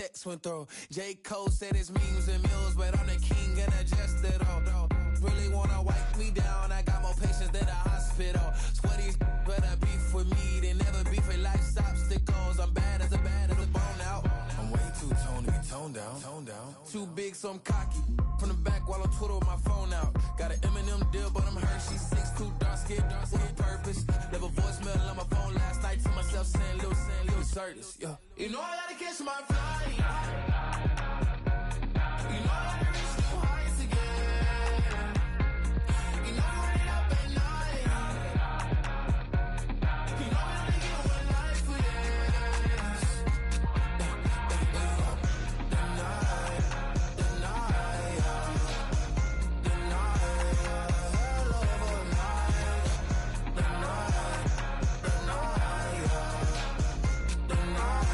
checks went through. J. Cole said it's memes and mills, but I'm the king and adjusted all. Really wanna wipe me down, I got more patience than a hospital. Sweaty better beef with me than never beef with life's obstacles. I'm bad as a bone out. I'm way too toned to be toned down. Too big, so I'm cocky. From the back while I'm Twitter with my phone out. Got an Eminem deal, but I'm Hershey. 6'2", dark skin with purpose. Left a voicemail on my phone last night to myself saying Lil Curtis. Yeah. You know I gotta catch my flight. You know I gotta reach new heights again. You know I ain't up at night. You know I only get one life for this. The night, hell of a night. The night.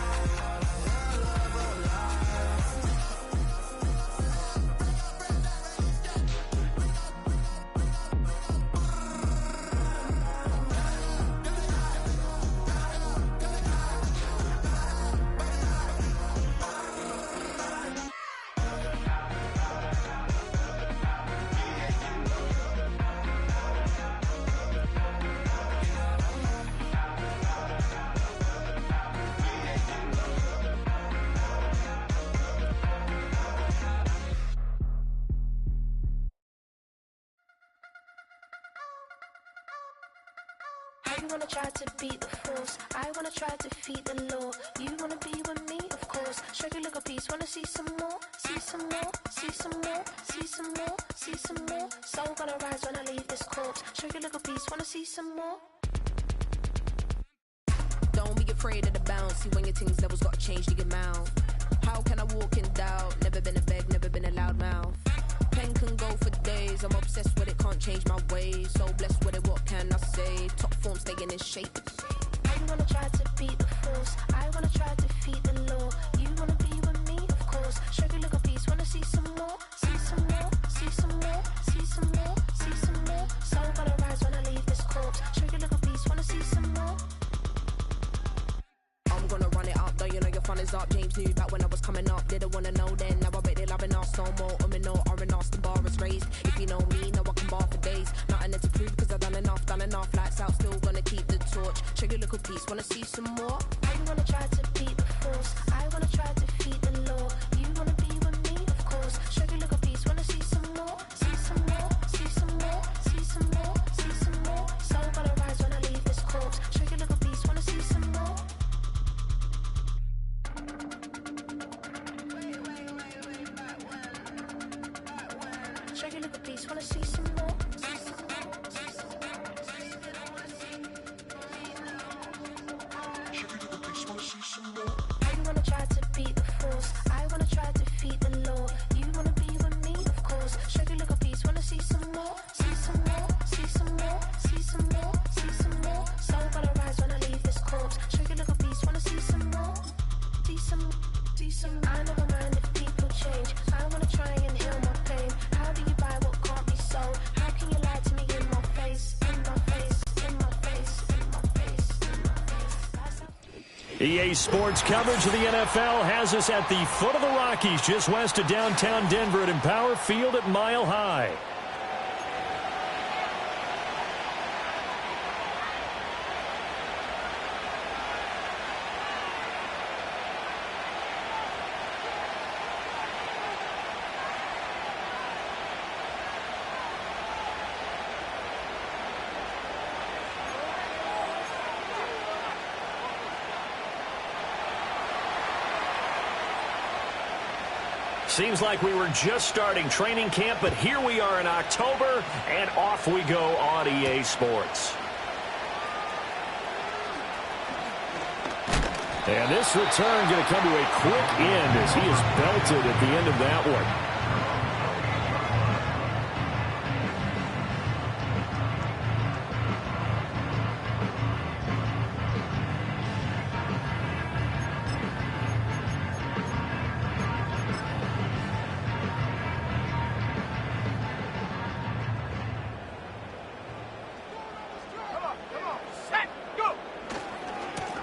You wanna try to beat the force, I wanna try to defeat the law. You wanna be with me, of course. Show you a little piece, wanna see some more, see some more, see some more, see some more, see some more. Soul gonna rise when I leave this corpse. Show you a little piece, wanna see some more. Don't be afraid of the bounce. See when your things levels gotta change to your mouth. How can I walk in doubt? Never been a beg, never been a loud mouth. Pen can go for days. I'm obsessed with it, can't change my ways. So blessed with it, what can I say? Top form staying in shape. You wanna try to beat the force, I wanna try to defeat the law. You wanna be with me, of course. Show you a little piece, wanna see some more, see some more, see some more, see some more, see some more. Soul gonna rise when I leave this corpse. Show you a little piece, wanna see some more. I'm gonna run it up, though you know your fun is up. James knew back when I was coming up, didn't wanna know then. Now I bet they're loving us no more. No R&R, the bar is raised. If you know me, know I can bar for days. Nothing to prove, cause I've done enough. Lights out, still gonna keep the torch. Show you a little piece, wanna see some more? You wanna try to beat the force, I wanna try to defeat the law. You wanna be with me, of course. Show you a little piece, wanna see some more, see some more, see some more, see some more, see some more. Soul gonna rise when I leave this corpse. Show you a little piece, wanna see some more. Show you a little piece, wanna see some more. You wanna try to beat the force, I wanna try to defeat the law. You wanna be with me, of course. Show you a little piece, wanna see some more, see some more, see some more, see some more, see some more. Soul gonna rise when I leave this corpse. Show you a little piece, wanna see some more, see some. I never mind if people change. I wanna try and heal my pain. How do you buy what can't be sold? How can you lie to me in my face, in my face, in my face, in my face, in my face? EA Sports coverage of the NFL has us at the foot of the Rockies, just west of downtown Denver at Empower Field at Mile High. Seems like we were just starting training camp, but here we are in October, and off we go on EA Sports. And this return going to come to a quick end as he is belted at the end of that one.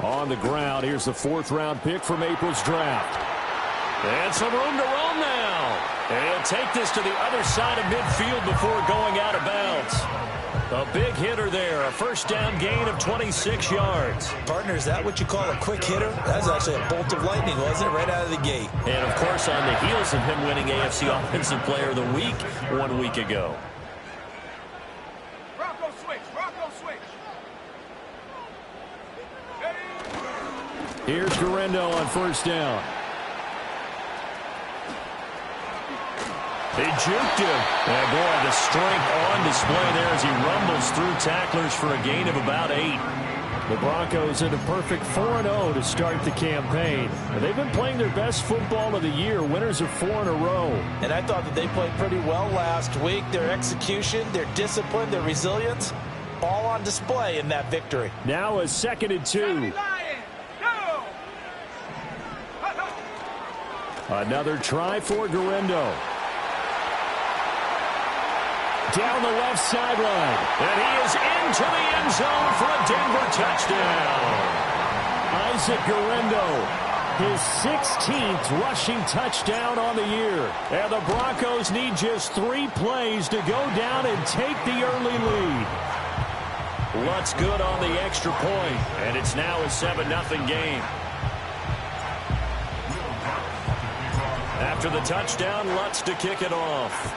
On the ground, here's the fourth-round pick from April's draft. And some room to roam now. And he'll take this to the other side of midfield before going out of bounds. A big hitter there. A first down gain of 26 yards. Partner, is that what you call a quick hitter? That was actually a bolt of lightning, wasn't it? Right out of the gate. And, of course, on the heels of him winning AFC Offensive Player of the Week 1 week ago. Bronco switch. Bronco switch. Here's Guerrero on first down. They juked him. And, boy, the strength on display there as he rumbles through tacklers for a gain of about 8. The Broncos in a perfect 4-0 to start the campaign. And they've been playing their best football of the year, winners of 4 in a row. And I thought that they played pretty well last week. Their execution, their discipline, their resilience, all on display in that victory. Now a 2nd and 2. Another try for Guerrero. Down the left sideline. And he is into the end zone for a Denver touchdown. Isaac Guerrero, his 16th rushing touchdown on the year. And the Broncos need just 3 plays to go down and take the early lead. Lutz good on the extra point, and it's now a 7-0 game. After the touchdown, Lutz to kick it off.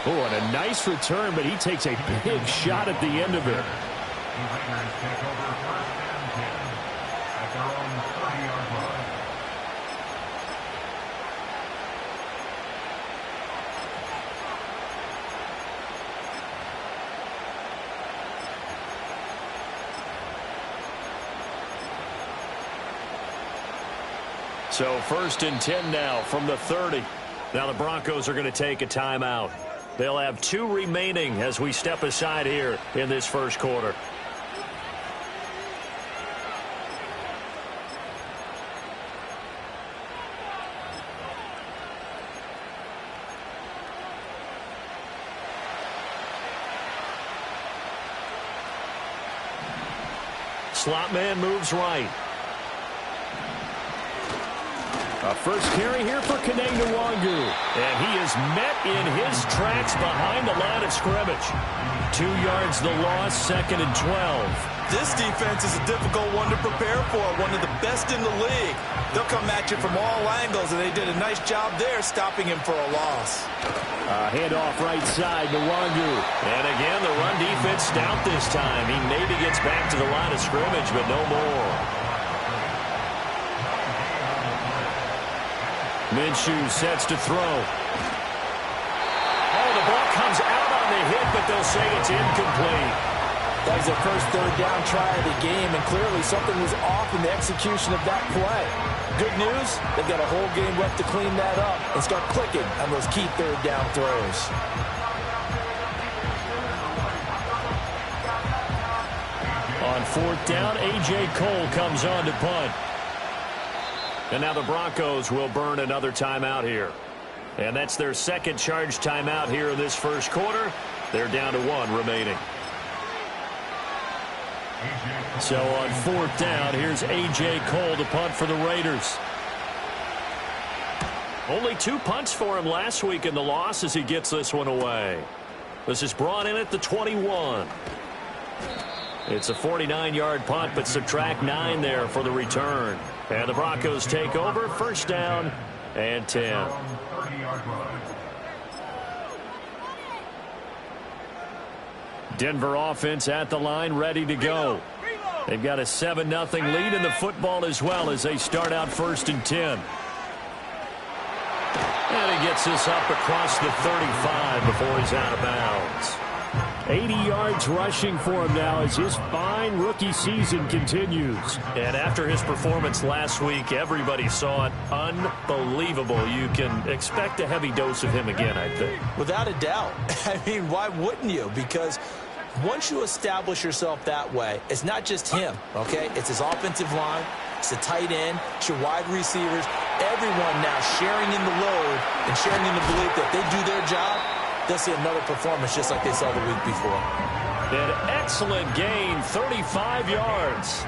Oh, and a nice return, but he takes a big shot at the end of it. So 1st and 10 now from the 30. Now the Broncos are going to take a timeout. They'll have 2 remaining as we step aside here in this first quarter. Slot man moves right. A first carry here for Kaneng Nwangu. And he is met in his tracks behind the line of scrimmage. 2 yards the loss, 2nd and 12. This defense is a difficult one to prepare for, one of the best in the league. They'll come at you from all angles, and they did a nice job there stopping him for a loss. Handoff right side, Nwangu. And again, the run defense stout this time. He maybe gets back to the line of scrimmage, but no more. Minshew sets to throw. Oh, the ball comes out on the hit, but they'll say it's incomplete. That was their first 3rd down try of the game, and clearly something was off in the execution of that play. Good news, they've got a whole game left to clean that up and start clicking on those key 3rd down throws. On 4th down, A.J. Cole comes on to punt. And now the Broncos will burn another timeout here. And that's their 2nd charge timeout here in this first quarter. They're down to 1 remaining. So on 4th down, here's A.J. Cole to punt for the Raiders. Only 2 punts for him last week in the loss as he gets this one away. This is brought in at the 21. It's a 49-yard punt, but subtract 9 there for the return. And the Broncos take over, 1st down and 10. Denver offense at the line, ready to go. They've got a 7-0 lead in the football as well as they start out 1st and 10. And he gets this up across the 35 before he's out of bounds. 80 yards rushing for him now as his fine rookie season continues. And after his performance last week, everybody saw it. Unbelievable. You can expect a heavy dose of him again, I think. Without a doubt. I mean, why wouldn't you? Because once you establish yourself that way, it's not just him, okay? It's his offensive line, it's the tight end, it's your wide receivers, everyone now sharing in the load and sharing in the belief that they do their job, they'll see another performance just like they saw the week before. An excellent gain, 35 yards.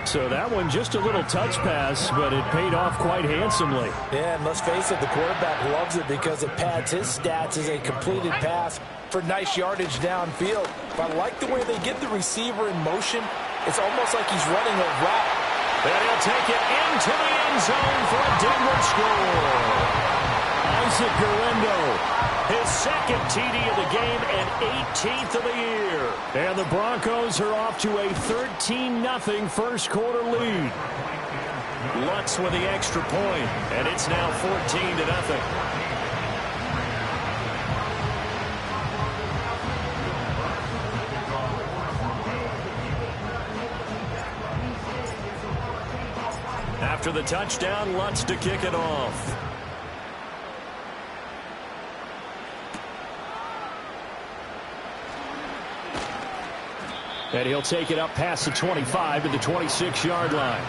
So that one just a little touch pass, but it paid off quite handsomely. Yeah, and let's face it, the quarterback loves it because it pads his stats as a completed pass for nice yardage downfield. But I like the way they get the receiver in motion. It's almost like he's running a route. And he'll take it into the end zone for a Denver score. Isaac Guerrero, his second TD of the game and 18th of the year. And the Broncos are off to a 13-0 first quarter lead. Lutz with the extra point, and it's now 14-0. After the touchdown, Lutz to kick it off. And he'll take it up past the 25 to the 26-yard line.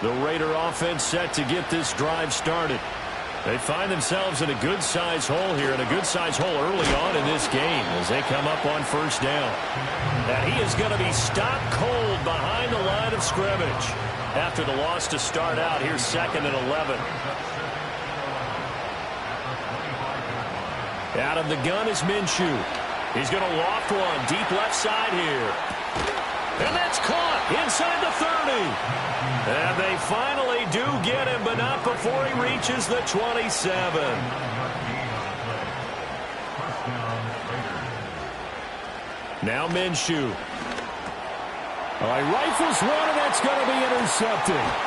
The Raider offense set to get this drive started. They find themselves in a good-sized hole here, and a good-sized hole early on in this game as they come up on first down. And he is going to be stopped cold behind the line of scrimmage. After the loss to start out, here's 2nd and 11. Out of the gun is Minshew. He's going to loft one deep left side here. And that's caught inside the 30. And they finally do get him, but not before he reaches the 27. Now Minshew. All right, rifles one, and that's going to be intercepted.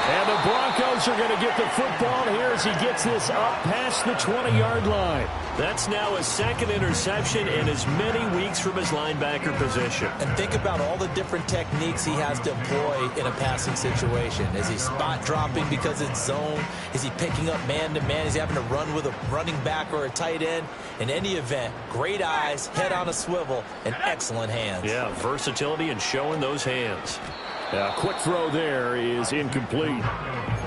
And the Broncos are going to get the football here as he gets this up past the 20-yard line. That's now his second interception in as many weeks from his linebacker position. And think about all the different techniques he has to employ in a passing situation. Is he spot dropping because it's zone? Is he picking up man-to-man? Is he having to run with a running back or a tight end? In any event, great eyes, head on a swivel, and excellent hands. Yeah, versatility and showing those hands. Quick throw there is incomplete.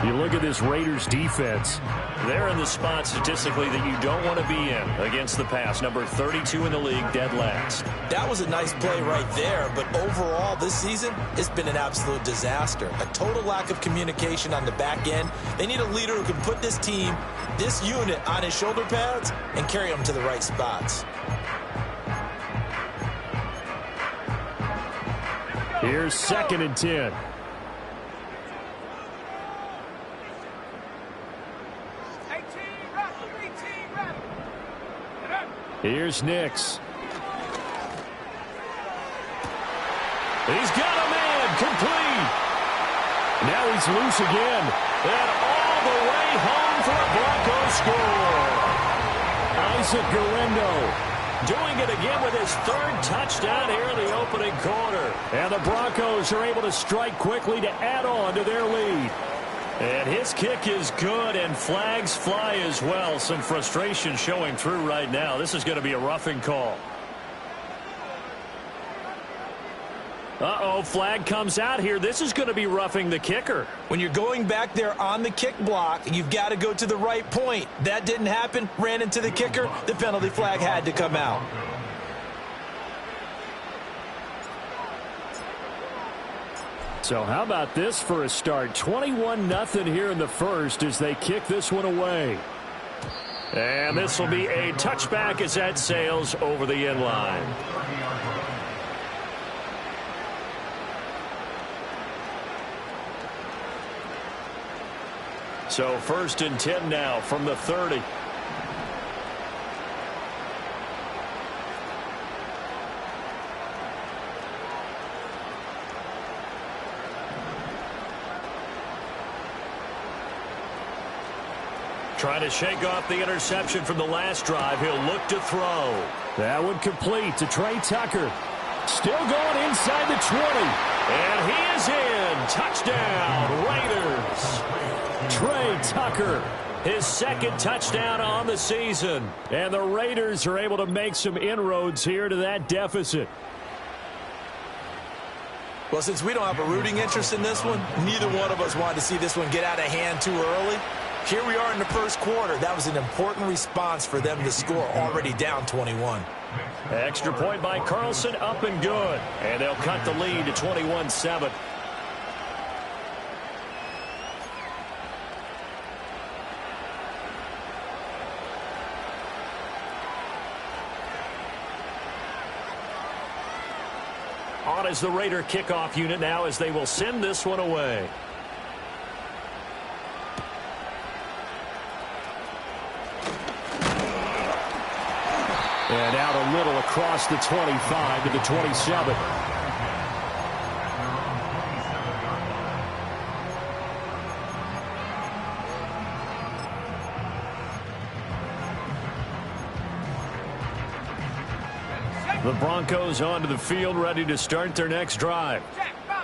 You look at this Raiders defense. They're in the spot statistically that you don't want to be in against the pass. Number 32 in the league, dead last. That was a nice play right there, but overall this season, it's been an absolute disaster. A total lack of communication on the back end. They need a leader who can put this team, this unit, on his shoulder pads and carry them to the right spots. Here's 2nd and 10. Here's Nix. He's got a man complete. Now he's loose again. And all the way home for a Broncos score. Isaac Guerrero doing it again with his 3rd touchdown here in the opening quarter. And the Broncos are able to strike quickly to add on to their lead. And his kick is good, and flags fly as well. Some frustration showing through right now. This is going to be a roughing call. Uh-oh, flag comes out here. This is going to be roughing the kicker. When you're going back there on the kick block, you've got to go to the right point. That didn't happen. Ran into the kicker. The penalty flag had to come out. So how about this for a start? 21-0 here in the first as they kick this one away. And this will be a touchback as that sails over the end line. So 1st and 10 now from the 30. Trying to shake off the interception from the last drive. He'll look to throw. That one complete to Trey Tucker. Still going inside the 20. And he is in. Touchdown, Raiders. Trey Tucker his second touchdown on the season. And the Raiders are able to make some inroads here to that deficit. Well, since we don't have a rooting interest in this one, neither one of us wanted to see this one get out of hand too early. Here we are in the first quarter. That was an important response for them to score, already down 21. Extra point by Carlson, up and good. And they'll cut the lead to 21-7. On is the Raider kickoff unit now as they will send this one away. And out a little across the 25 to the 27. The Broncos onto the field, ready to start their next drive.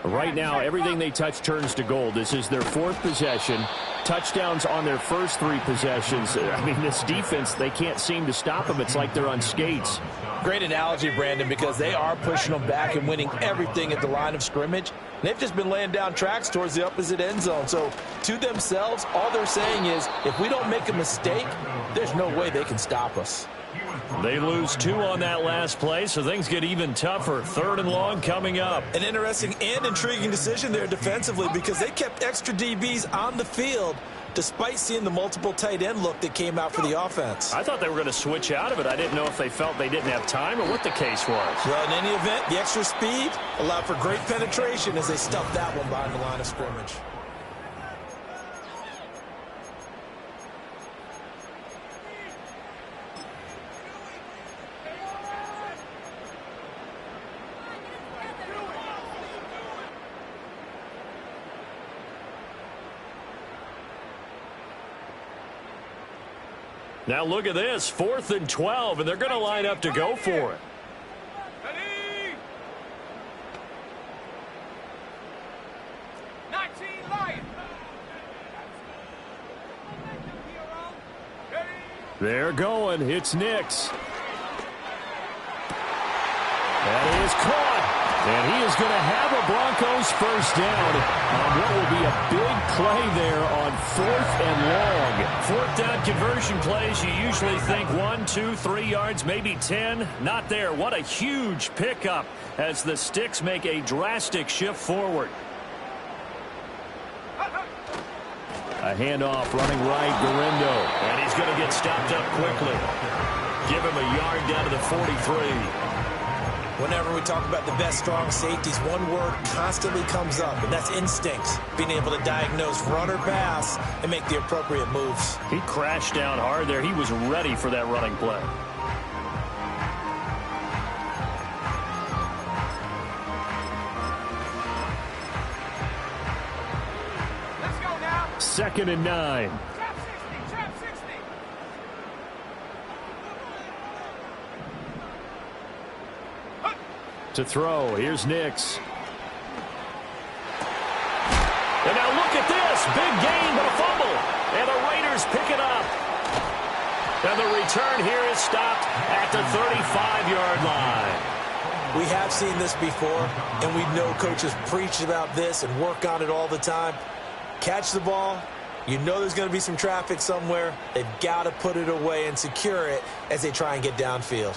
Right now, everything they touch turns to gold. This is their fourth possession. Touchdowns on their first three possessions. I mean, this defense, they can't seem to stop them. It's like they're on skates. Great analogy, Brandon, because they are pushing them back and winning everything at the line of scrimmage. They've just been laying down tracks towards the opposite end zone. So, to themselves, all they're saying is, if we don't make a mistake, there's no way they can stop us. They lose 2 on that last play, so things get even tougher. 3rd and long coming up. An interesting and intriguing decision there defensively because they kept extra DBs on the field despite seeing the multiple tight end look that came out for the offense. I thought they were going to switch out of it. I didn't know if they felt they didn't have time or what the case was. Well, in any event, the extra speed allowed for great penetration as they stuffed that one behind the line of scrimmage. Now look at this, 4th and 12, and they're going to line up to go for it. They're going. It's Nix. That is caught. And he is going to have a Broncos first down on what will be a big play there on 4th and long. 4th down conversion plays, you usually think 1, 2, 3 yards, maybe 10. Not there. What a huge pickup as the Sticks make a drastic shift forward. A handoff running right, Guerrero. And he's going to get stopped up quickly. Give him a yard down to the 43. Whenever we talk about the best strong safeties, one word constantly comes up, and that's instincts. Being able to diagnose run or pass and make the appropriate moves. He crashed down hard there. He was ready for that running play. Let's go now. 2nd and 9. Trap 60, trap 60. To throw, here's Nix. And now look at this, big gain but a fumble, and the Raiders pick it up. And the return here is stopped at the 35-yard line. We have seen this before, and we know coaches preach about this and work on it all the time. Catch the ball, you know there's going to be some traffic somewhere. They've got to put it away and secure it as they try and get downfield.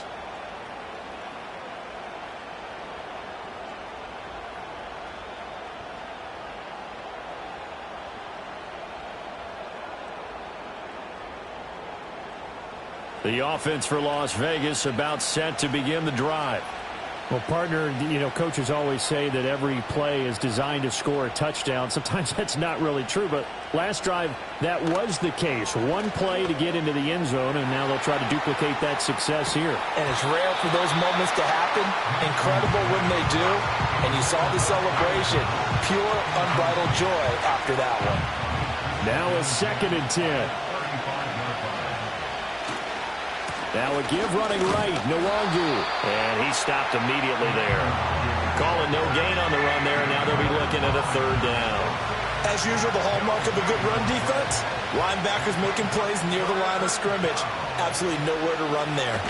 The offense for Las Vegas about set to begin the drive. Well, partner, you know, coaches always say that every play is designed to score a touchdown. Sometimes that's not really true, but last drive, that was the case. One play to get into the end zone, and now they'll try to duplicate that success here. And it's rare for those moments to happen. Incredible when they do. And you saw the celebration. Pure, unbridled joy after that one. Now a 2nd and 10. Now a give running right, Nwangu. And he stopped immediately there. Calling no gain on the run there, and now they'll be looking at a 3rd down. As usual, the hallmark of a good run defense, linebackers making plays near the line of scrimmage. Absolutely nowhere to run there.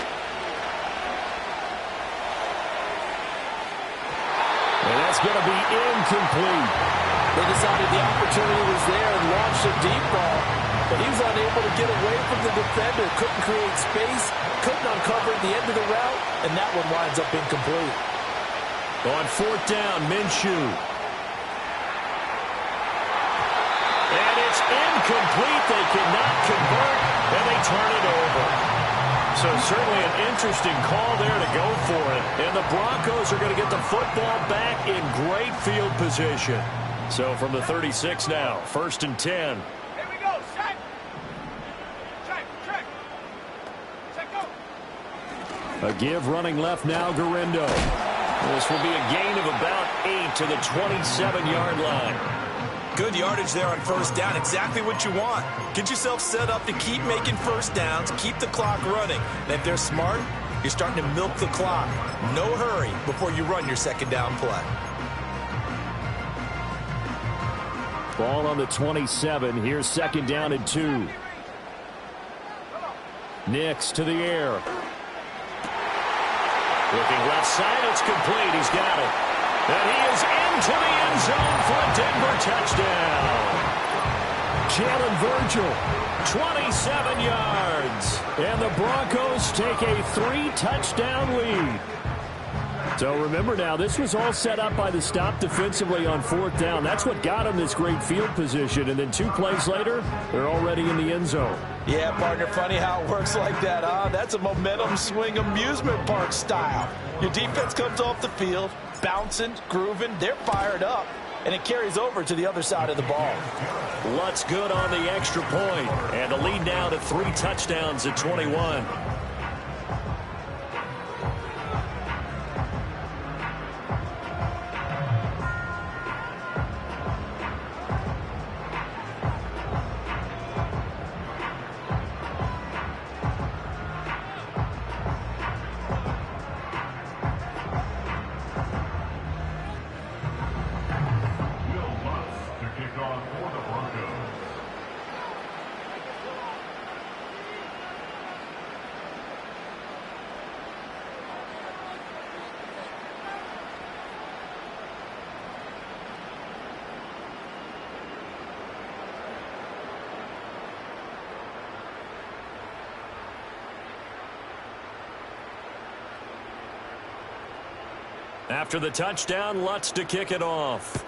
And that's going to be incomplete. They decided the opportunity was there and launched a deep ball, but he was unable to get away from the defender, couldn't create space, couldn't uncover the end of the route, and that one winds up incomplete. On fourth down, Minshew. And it's incomplete. They cannot convert, and they turn it over. So certainly an interesting call there to go for it. And the Broncos are going to get the football back in great field position. So from the 36 now, 1st and 10. Here we go. Set. Check. Set, go. A give running left now, Garindo. This will be a gain of about 8 to the 27-yard line. Good yardage there on first down. Exactly what you want. Get yourself set up to keep making first downs, keep the clock running. And if they're smart, you're starting to milk the clock. No hurry before you run your second down play. Ball on the 27. Here's second down and 2. Nix to the air. Looking left side. It's complete. He's got it. And he is into the end zone for a Denver touchdown. Jalen Virgil, 27 yards. And the Broncos take a 3-touchdown lead. So remember now, this was all set up by the stop defensively on fourth down. That's what got them this great field position. And then 2 plays later, they're already in the end zone. Yeah, partner, funny how it works like that, huh? That's a momentum swing amusement park style. Your defense comes off the field, bouncing, grooving, they're fired up, and it carries over to the other side of the ball. Lutz good on the extra point, and the lead now to 3 touchdowns at 21. After the touchdown, Lutz to kick it off.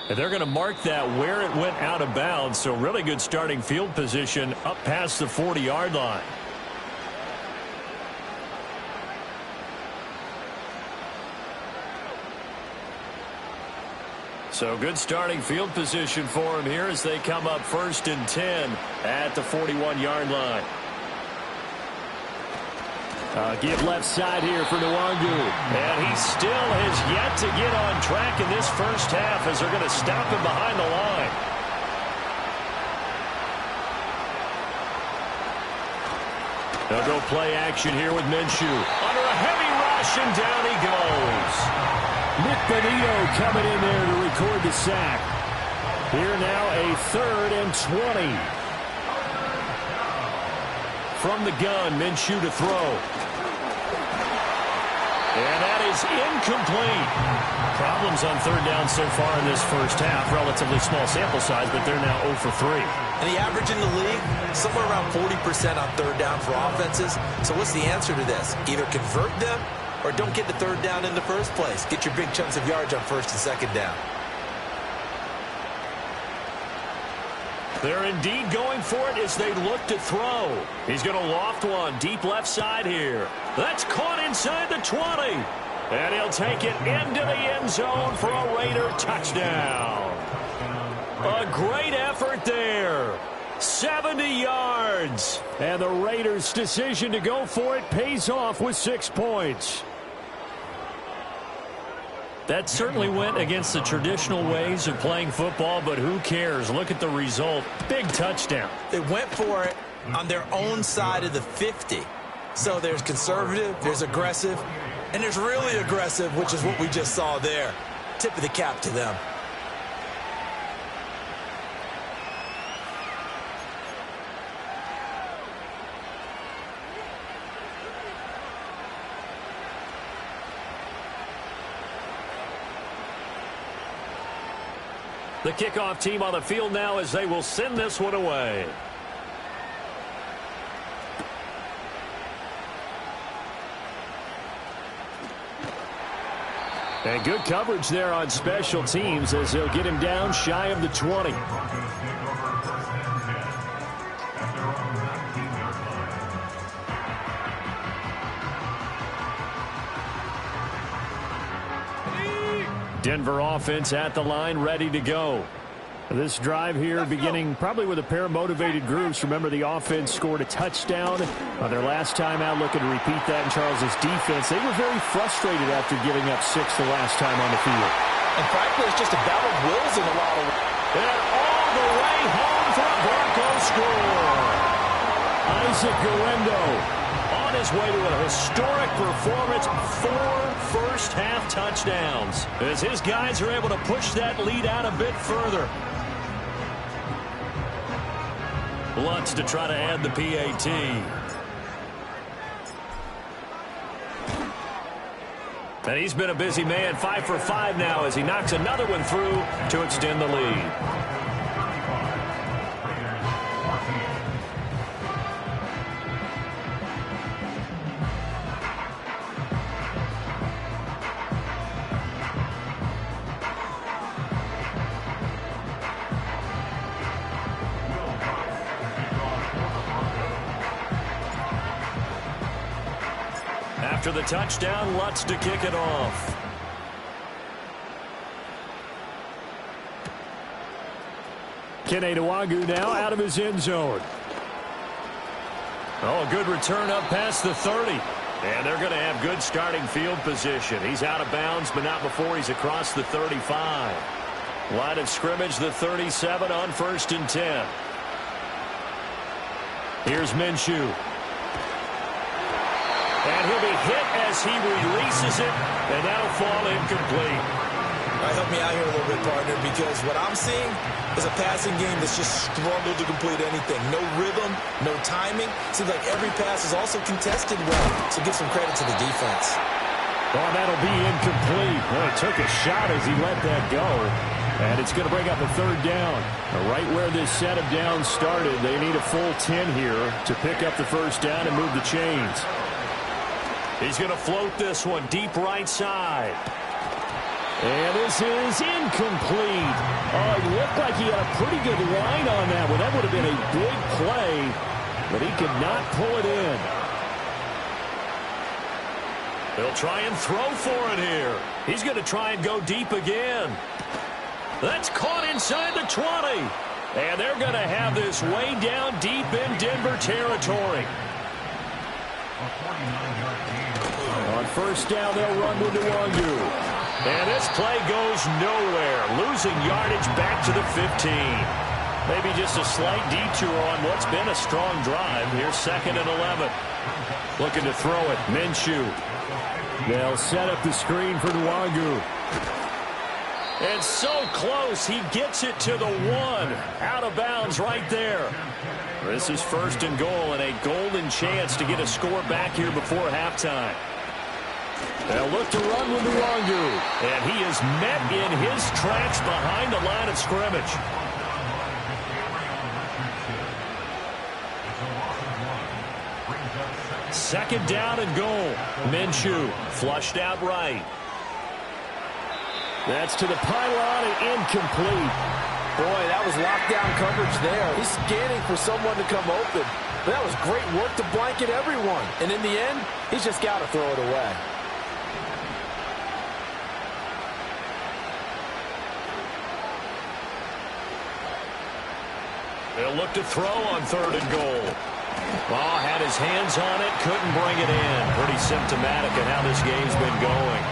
And they're going to mark that where it went out of bounds, so really good starting field position up past the 40-yard line. So good starting field position for him here as they come up 1st and 10 at the 41-yard line. Give left side here for Nwangu. And he still has yet to get on track in this first half as they're going to stop him behind the line. They'll go play action here with Minshew. Under a heavy rush, and down he goes. Nick Benito coming in there to record the sack. Here now a 3rd and 20. From the gun, Minshew to throw. And that is incomplete. Problems on third down so far in this first half. Relatively small sample size, but they're now 0 for 3. And the average in the league, somewhere around 40% on third down for offenses. So what's the answer to this? Either convert them or don't get the third down in the first place. Get your big chunks of yards on first and second down. They're indeed going for it as they look to throw. He's going to loft one deep left side here. That's caught inside the 20. And he'll take it into the end zone for a Raider touchdown. A great effort there. 70 yards. And the Raiders' decision to go for it pays off with 6 points. That certainly went against the traditional ways of playing football, but who cares? Look at the result. Big touchdown. They went for it on their own side of the 50. So there's conservative, there's aggressive, and there's really aggressive, which is what we just saw there. Tip of the cap to them. The kickoff team on the field now as they will send this one away. And good coverage there on special teams as they'll get him down shy of the 20. Denver offense at the line, ready to go. This drive here beginning probably with a pair of motivated groups. Remember, the offense scored a touchdown on their last time out, looking to repeat that in Charles's defense. They were very frustrated after giving up 6 the last time on the field. And frankly, it's just a battle of wills in a lot of ways. And all the way home for a Broncos score. Isaac Guerendo on his way to a historic performance, 4 first-half touchdowns, as his guys are able to push that lead out a bit further. Lutz to try to add the PAT. And he's been a busy man, 5 for 5 now as he knocks another one through to extend the lead. After the touchdown, Lutz to kick it off. Kene Nwagu now out of his end zone. Oh, a good return up past the 30. And they're going to have good starting field position. He's out of bounds, but not before he's across the 35. Line of scrimmage, the 37 on 1st and 10. Here's Minshew. And he'll be hit as he releases it, and that'll fall incomplete. All right, help me out here a little bit, partner, because what I'm seeing is a passing game that's just struggled to complete anything. No rhythm, no timing. Seems like every pass is also contested well, so give some credit to the defense. Oh, that'll be incomplete. Well, he took a shot as he let that go, and it's going to bring up a 3rd down. Right where this set of downs started, they need a full 10 here to pick up the 1st down and move the chains. He's going to float this one deep right side. And this is incomplete. Oh, it looked like he had a pretty good line on that one. That would have been a big play, but he could not pull it in. They'll try and throw for it here. He's going to try and go deep again. That's caught inside the 20. And they're going to have this way down deep in Denver territory. On 1st down, they'll run with Nwagu. And this play goes nowhere. Losing yardage back to the 15. Maybe just a slight detour on what's been a strong drive. Here's 2nd and 11. Looking to throw it. Minshew. They'll set up the screen for Nwagu. And so close. He gets it to the 1. Out of bounds right there. This is 1st and goal and a golden chance to get a score back here before halftime. They'll look to run with Nwagu. And he is met in his tracks behind the line of scrimmage. Second down and goal. Minshew flushed out right. That's to the pylon and incomplete. Boy, that was lockdown coverage there. He's scanning for someone to come open. That was great work to blanket everyone. And in the end, he's just got to throw it away. They'll look to throw on 3rd and goal. Oh, had his hands on it, couldn't bring it in. Pretty symptomatic of how this game's been going.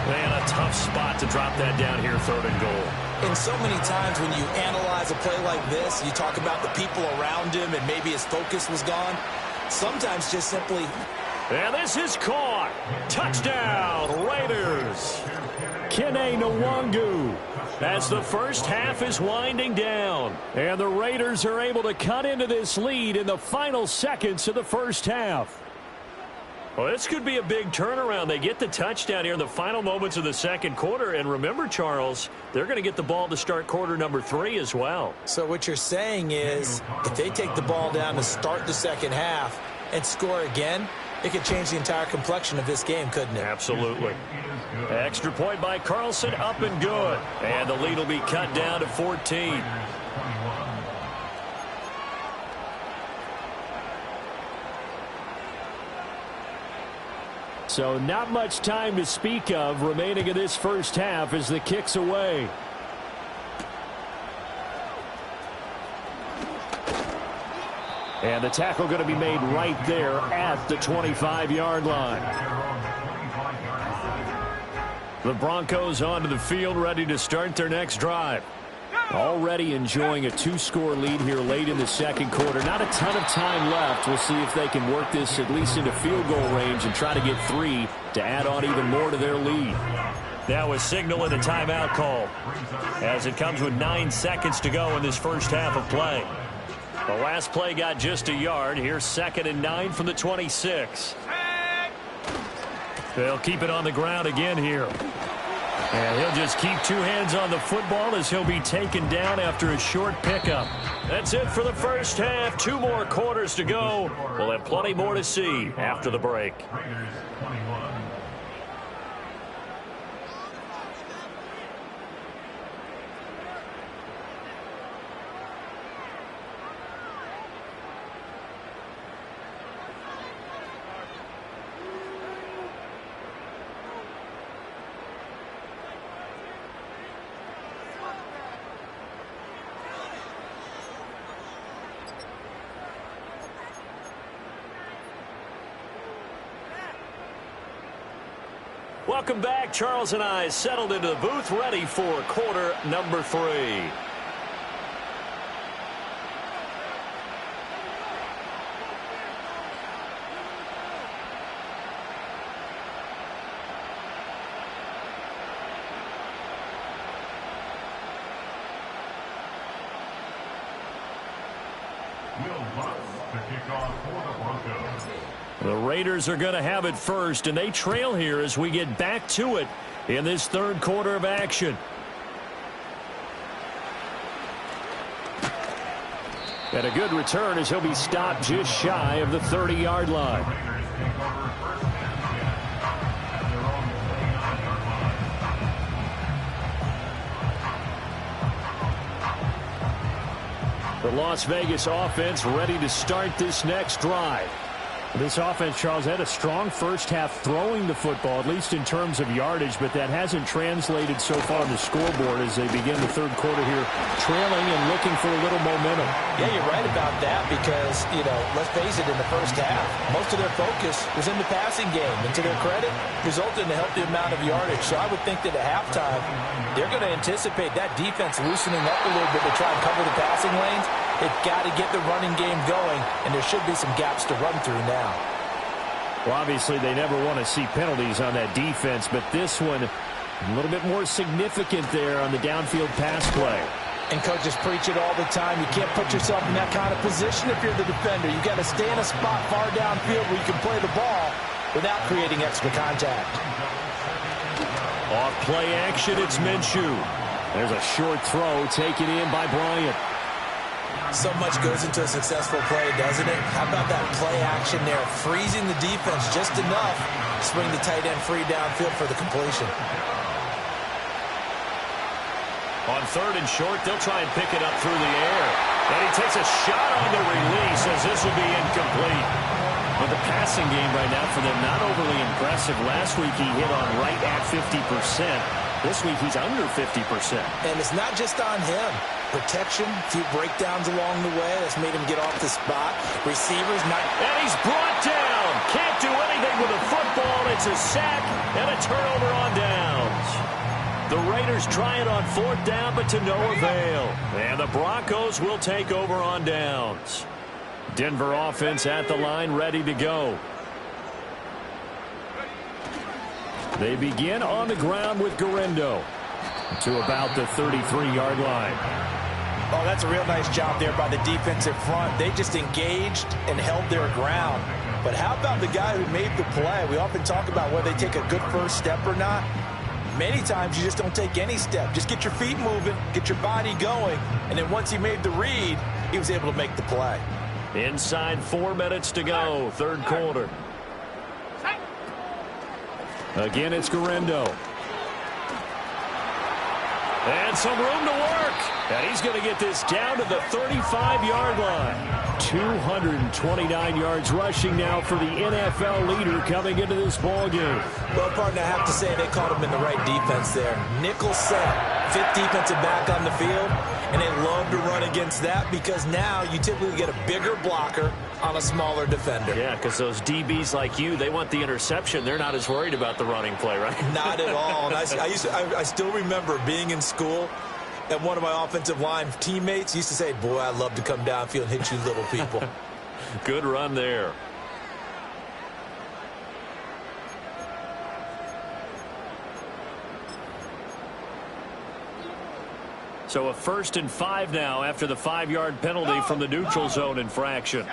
Man, a tough spot to drop that down here, 3rd and goal. And so many times when you analyze a play like this, you talk about the people around him and maybe his focus was gone. Sometimes just simply... And this is caught. Touchdown, Raiders. Kene Nwagu as the 1st half is winding down. And the Raiders are able to cut into this lead in the final seconds of the 1st half. Well, this could be a big turnaround. They get the touchdown here in the final moments of the second quarter. And remember, Charles, they're going to get the ball to start quarter number 3 as well. So what you're saying is if they take the ball down to start the second half and score again, it could change the entire complexion of this game, couldn't it? Absolutely. Extra point by Carlson, up and good. And the lead will be cut down to 14. So not much time to speak of remaining in this first half as the kick's away. And the tackle going to be made right there at the 25-yard line. The Broncos onto the field, ready to start their next drive. Already enjoying a 2-score lead here late in the second quarter. Not a ton of time left. We'll see if they can work this at least into field goal range and try to get 3 to add on even more to their lead. That was signaling a timeout call as it comes with 9 seconds to go in this first half of play. The last play got just a yard. Here's 2nd and 9 from the 26. They'll keep it on the ground again here. And he'll just keep 2 hands on the football as he'll be taken down after a short pickup. That's it for the first half. 2 more quarters to go. We'll have plenty more to see after the break. Welcome back. Charles and I settled into the booth, ready for quarter number 3. The Raiders are going to have it first, and they trail here as we get back to it in this third quarter of action. And a good return as he'll be stopped just shy of the 30-yard line. The Las Vegas offense ready to start this next drive. This offense, Charles, had a strong first half throwing the football, at least in terms of yardage, but that hasn't translated so far on the scoreboard as they begin the third quarter here, trailing and looking for a little momentum. Yeah, you're right about that because, let's face it, in the first half, most of their focus was in the passing game. And to their credit, resulted in a healthy amount of yardage. So I would think that at halftime, they're going to anticipate that defense loosening up a little bit to try and cover the passing lanes. They've got to get the running game going, and there should be some gaps to run through now. Well, obviously, they never want to see penalties on that defense, but this one a little bit more significant there on the downfield pass play. And coaches preach it all the time. You can't put yourself in that kind of position if you're the defender. You've got to stay in a spot far downfield where you can play the ball without creating extra contact. Off play action, it's Minshew. There's a short throw taken in by Bryant. So much goes into a successful play, doesn't it? How about that play action there? Freezing the defense just enough to swing the tight end free downfield for the completion. On 3rd and short, they'll try and pick it up through the air. And he takes a shot on the release as this will be incomplete. But the passing game right now for them not overly impressive. Last week he hit on right at 50%. This week he's under 50%. And it's not just on him. Protection, a few breakdowns along the way. That's made him get off the spot. Receivers not... And he's brought down. Can't do anything with the football. It's a sack and a turnover on downs. The Raiders try it on 4th down, but to no avail. And the Broncos will take over on downs. Denver offense at the line, ready to go. They begin on the ground with Guerendo to about the 33-yard line. Oh, that's a real nice job there by the defensive front. They just engaged and held their ground. But how about the guy who made the play? We often talk about whether they take a good first step or not. Many times you just don't take any step. Just get your feet moving, get your body going, and then once he made the read, he was able to make the play. Inside 4 minutes to go, third quarter. Again, it's Guerrero. And some room to work. And he's going to get this down to the 35-yard line. 229 yards rushing now for the NFL leader coming into this ball game. Well, partner, I have to say they caught him in the right defense there. Nickel set, fifth defensive back on the field, and they love to run against that because now you typically get a bigger blocker on a smaller defender. Yeah, because those DBs like you, they want the interception. They're not as worried about the running play, right? Not at all. And I still remember being in school, and one of my offensive line teammates used to say, boy, I love to come downfield and hit you little people. Good run there. So a 1st and 5 now after the 5-yard penalty from the neutral zone infraction.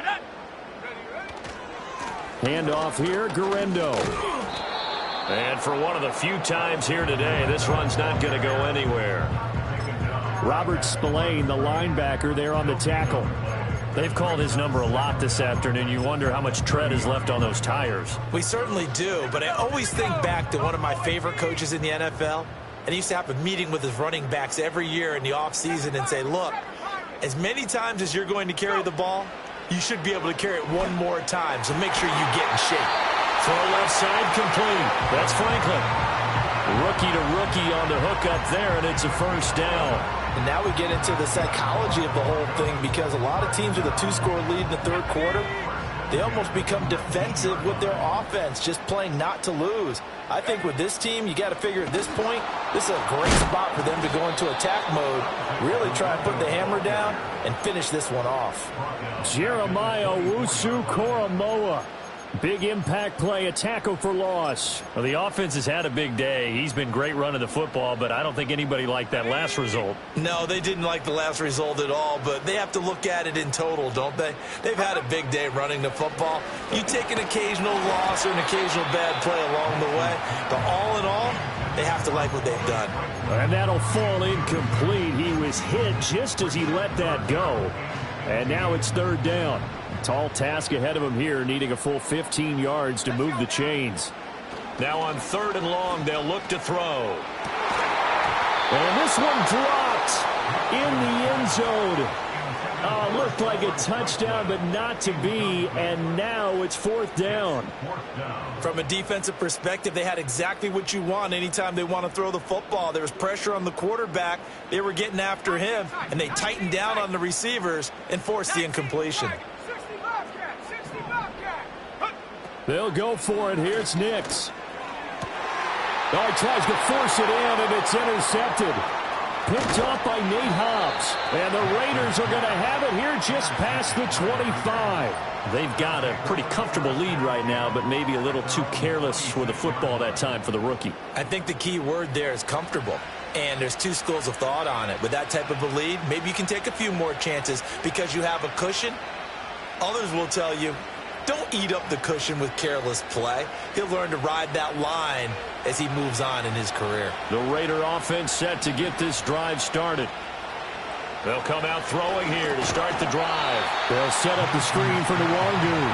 Handoff here, Guerrero. And for one of the few times here today, this run's not going to go anywhere. Robert Spillane, the linebacker, there on the tackle. They've called his number a lot this afternoon. You wonder how much tread is left on those tires. We certainly do, but I always think back to one of my favorite coaches in the NFL. And he used to have a meeting with his running backs every year in the offseason and say, look, as many times as you're going to carry the ball, you should be able to carry it one more time, so make sure you get in shape. Throw left side complete. That's Franklin. Rookie to rookie on the hook up there, and it's a first down. And now we get into the psychology of the whole thing because a lot of teams with a 2-score lead in the third quarter, they almost become defensive with their offense, just playing not to lose. I think with this team, you got to figure at this point, this is a great spot for them to go into attack mode, really try and put the hammer down and finish this one off. Jeremiah Owusu-Koramoah. Big impact play, a tackle for loss. Well, the offense has had a big day. He's been great running the football, but I don't think anybody liked that last result. No, they didn't like the last result at all, but they have to look at it in total, don't they? They've had a big day running the football. You take an occasional loss or an occasional bad play along the way, but all in all, they have to like what they've done. And that'll fall incomplete. He was hit just as he let that go. And now it's third down. Tall task ahead of him here, needing a full 15 yards to move the chains. Now on 3rd and long, they'll look to throw. And this one dropped in the end zone. Looked like a touchdown, but not to be, and now it's 4th down. From a defensive perspective, they had exactly what you want anytime they want to throw the football. There was pressure on the quarterback. They were getting after him, and they tightened down on the receivers and forced the incompletion. They'll go for it. Here's Nix. Oh, he tries to force it in, and it's intercepted. Picked off by Nate Hobbs. And the Raiders are going to have it here just past the 25. They've got a pretty comfortable lead right now, but maybe a little too careless with the football that time for the rookie. I think the key word there is comfortable. And there's two schools of thought on it. With that type of a lead, maybe you can take a few more chances because you have a cushion. Others will tell you, don't eat up the cushion with careless play. He'll learn to ride that line as he moves on in his career. The Raider offense set to get this drive started. They'll come out throwing here to start the drive. They'll set up the screen for Nwangu.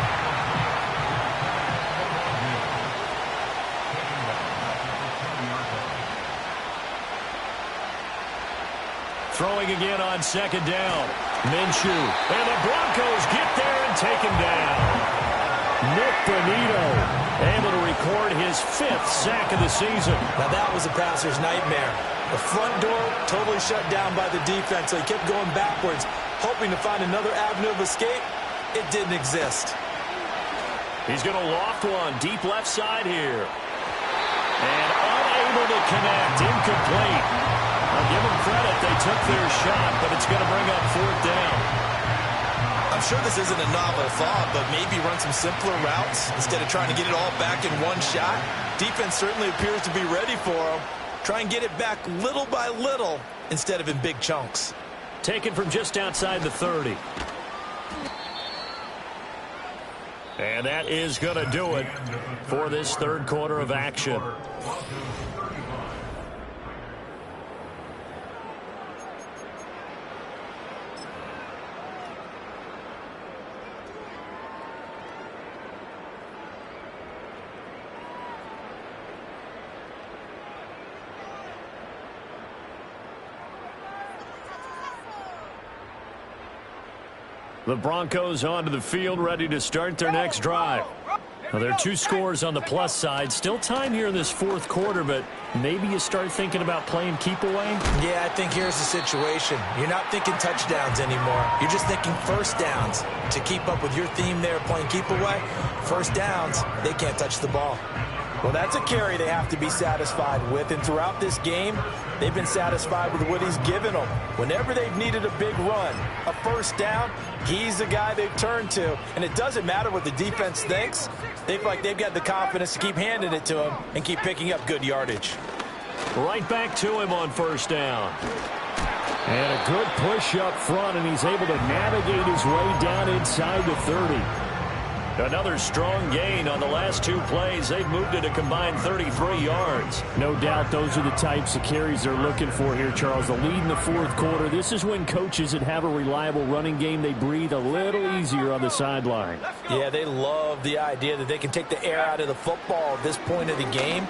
Throwing again on 2nd down. Minshew. And the Broncos get there and take him down. Nick Bonito able to record his 5th sack of the season. Now that was a passer's nightmare. The front door totally shut down by the defense, so he kept going backwards, hoping to find another avenue of escape. It didn't exist. He's going to loft one deep left side here. And unable to connect. Incomplete. I'll give them credit. They took their shot, but it's going to bring up 4th down. I'm sure this isn't a novel thought, but maybe run some simpler routes instead of trying to get it all back in one shot. Defense certainly appears to be ready for him. Try and get it back little by little instead of in big chunks. Taken from just outside the 30. And that is going to do it for this third quarter of action. The Broncos onto the field, ready to start their next drive. Well, there are 2 scores on the plus side. Still time here in this fourth quarter, but maybe you start thinking about playing keep away? Yeah, I think here's the situation. You're not thinking touchdowns anymore. You're just thinking first downs. To keep up with your theme there, playing keep away, first downs, they can't touch the ball. Well, that's a carry they have to be satisfied with, and throughout this game, they've been satisfied with what he's given them. Whenever they've needed a big run, a first down, he's the guy they've turned to. And it doesn't matter what the defense thinks. They feel like they've got the confidence to keep handing it to him and keep picking up good yardage. Right back to him on first down. And a good push up front, and he's able to navigate his way down inside the 30. Another strong gain on the last 2 plays. They've moved it a combined 33 yards. No doubt those are the types of carries they're looking for here, Charles. The lead in the fourth quarter. This is when coaches that have a reliable running game, they breathe a little easier on the sideline. Yeah, they love the idea that they can take the air out of the football at this point of the game.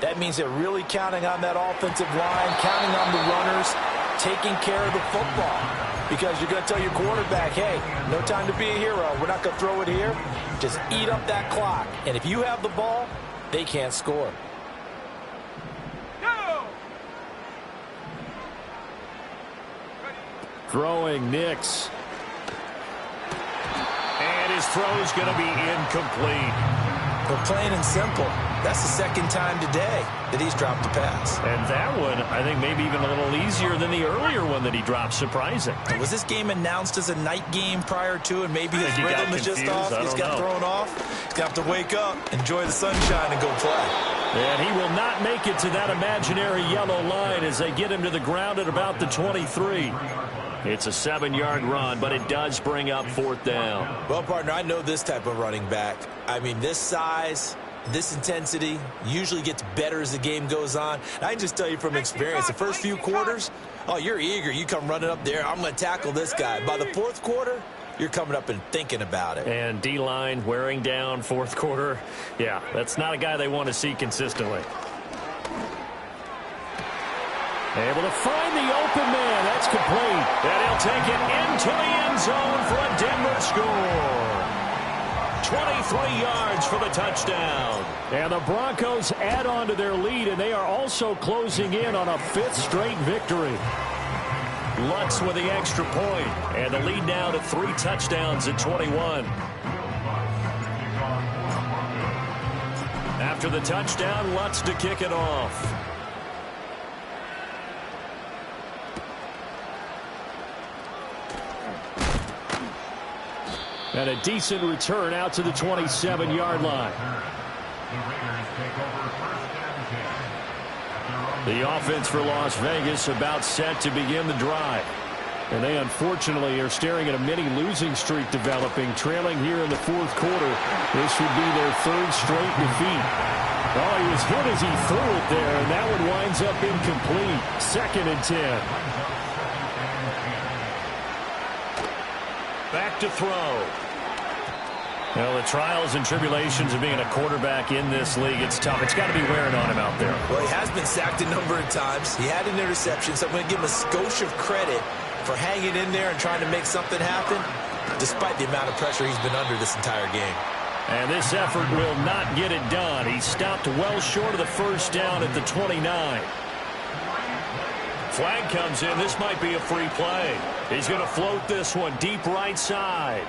That means they're really counting on that offensive line, counting on the runners, taking care of the football. Because you're going to tell your quarterback, hey, no time to be a hero. We're not going to throw it here. Just eat up that clock. And if you have the ball, they can't score. Throwing Nix. And his throw's going to be incomplete. But plain and simple, that's the second time today that he's dropped a pass. And that one, I think, maybe even a little easier than the earlier one that he dropped. Surprising. Was this game announced as a night game prior to, and maybe his rhythm is just off? He's got thrown off. He's got to wake up, enjoy the sunshine, and go play. And he will not make it to that imaginary yellow line as they get him to the ground at about the 23. It's a 7-yard run, but it does bring up fourth down. Well, partner, I know this type of running back. I mean, this size, this intensity usually gets better as the game goes on. And I can just tell you from experience, the first few quarters, oh, you're eager. You come running up there, I'm going to tackle this guy. By the fourth quarter, you're coming up and thinking about it. And D-line wearing down fourth quarter. Yeah, that's not a guy they want to see consistently. Able to find the open man. That's complete. And he'll take it into the end zone for a Denver score. 23 yards for the touchdown. And the Broncos add on to their lead, and they are also closing in on a 5th straight victory. Lutz with the extra point, and the lead now to 3 touchdowns at 21. After the touchdown, Lutz to kick it off. And a decent return out to the 27-yard line. The offense for Las Vegas about set to begin the drive. And they unfortunately are staring at a mini losing streak developing, trailing here in the fourth quarter. This would be their 3rd straight defeat. Oh, he was hit as he threw it there, and that one winds up incomplete. 2nd and 10. Back to throw. Well, the trials and tribulations of being a quarterback in this league, it's tough. It's got to be wearing on him out there. Well, he has been sacked a number of times. He had an interception, so I'm going to give him a skosh of credit for hanging in there and trying to make something happen, despite the amount of pressure he's been under this entire game. And this effort will not get it done. He stopped well short of the first down at the 29. Flag comes in. This might be a free play. He's going to float this one deep right side.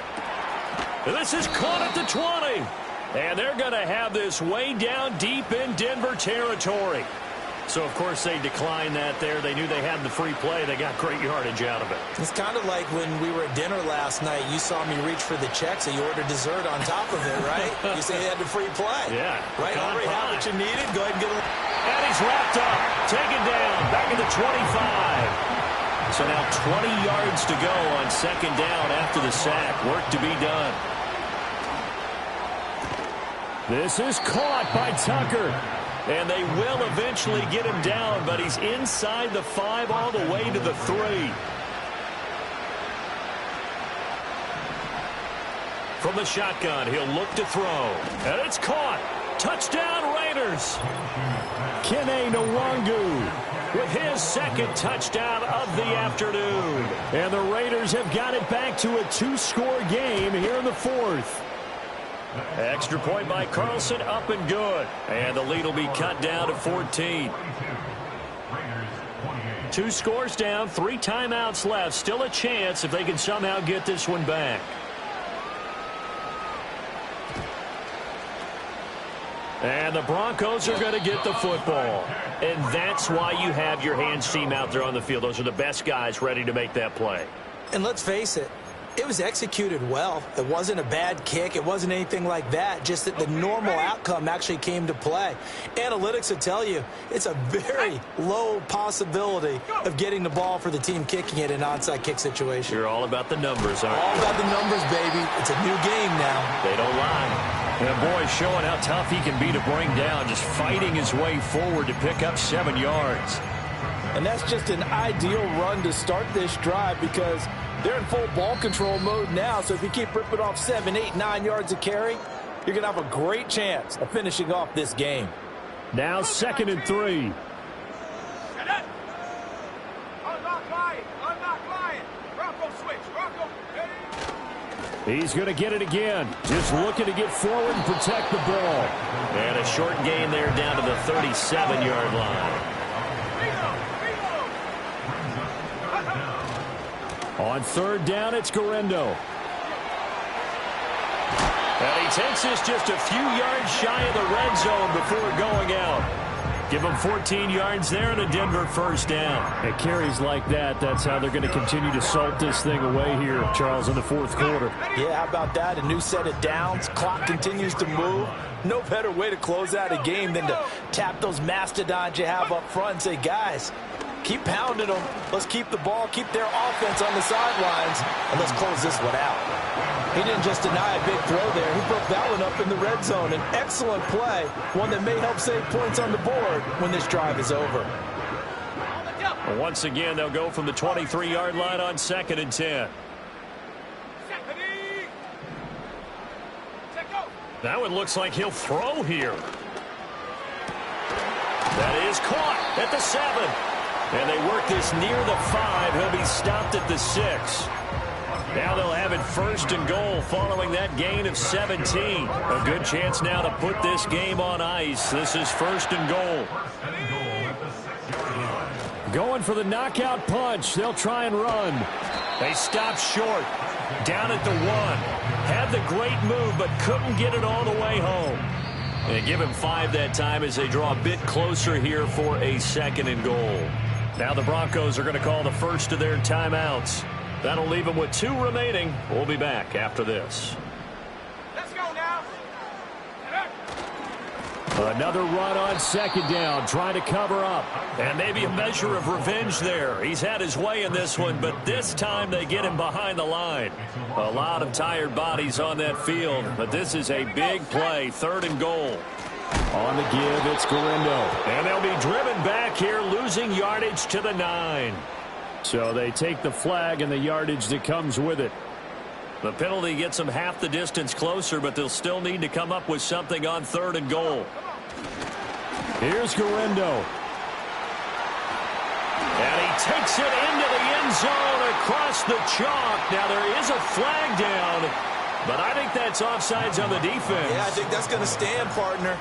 This is caught at the 20. And they're going to have this way down deep in Denver territory. So, of course, they declined that there. They knew they had the free play. They got great yardage out of it. It's kind of like when we were at dinner last night. You saw me reach for the checks, and you ordered dessert on top of it, right? You say you had the free play. Yeah. Right? Already had what you needed. Go ahead and get it. And he's wrapped up. Taken down. Back at the 25. So now 20 yards to go on 2nd down after the sack. Work to be done. This is caught by Tucker. And they will eventually get him down, but he's inside the 5 all the way to the 3. From the shotgun, he'll look to throw. And it's caught. Touchdown, Raiders. Kene Nwangu With his second touchdown of the afternoon. And the Raiders have got it back to a 2-score game here in the 4th. Extra point by Carlson, up and good. And the lead will be cut down to 14. 2 scores down, 3 timeouts left. Still a chance if they can somehow get this one back. And the Broncos are going to get the football. And that's why you have your hands team out there on the field. Those are the best guys ready to make that play. And let's face it, it was executed well. It wasn't a bad kick. It wasn't anything like that. Just that the normal outcome actually came to play. Analytics will tell you it's a very low possibility of getting the ball for the team kicking it in an onside kick situation. You're all about the numbers, aren't you? All about the numbers, baby. It's a new game now. They don't lie. And boy, showing how tough he can be to bring down, just fighting his way forward to pick up 7 yards. And that's just an ideal run to start this drive because they're in full ball control mode now. So if you keep ripping off 7, 8, 9 yards of carry, you're going to have a great chance of finishing off this game. Now 2nd and 3. He's going to get it again. Just looking to get forward and protect the ball. And a short gain there down to the 37-yard line. On 3rd down, it's Guerrero. And he takes this just a few yards shy of the red zone before going out. Give him 14 yards there and a Denver 1st down. At carries like that, that's how they're going to continue to salt this thing away here, Charles, in the 4th quarter. Yeah, how about that? A new set of downs. Clock continues to move. No better way to close out a game than to tap those mastodons you have up front and say, guys, keep pounding them. Let's keep the ball, keep their offense on the sidelines, and let's close this one out. He didn't just deny a big throw there. He broke that one up in the red zone. An excellent play, one that may help save points on the board when this drive is over. Once again, they'll go from the 23-yard line on 2nd and 10. Now it looks like he'll throw here. That is caught at the 7. And they work this near the 5. He'll be stopped at the 6. Now they'll have it 1st and goal following that gain of 17. A good chance now to put this game on ice. This is 1st and goal. Going for the knockout punch. They'll try and run. They stop short. Down at the 1. Had the great move, but couldn't get it all the way home. And give him 5 that time as they draw a bit closer here for a 2nd and goal. Now the Broncos are going to call the first of their timeouts. That'll leave them with 2 remaining. We'll be back after this. Let's go now. Another run on 2nd down, trying to cover up. And maybe a measure of revenge there. He's had his way in this one, but this time they get him behind the line. A lot of tired bodies on that field, but this is a big play, 3rd and goal. On the give, it's Guerrero. And they'll be driven back here, losing yardage to the 9. So they take the flag and the yardage that comes with it. The penalty gets them half the distance closer, but they'll still need to come up with something on 3rd and goal. Here's Guerrero. And he takes it into the end zone across the chalk. Now there is a flag down, but I think that's offsides on the defense. Yeah, I think that's going to stand, partner.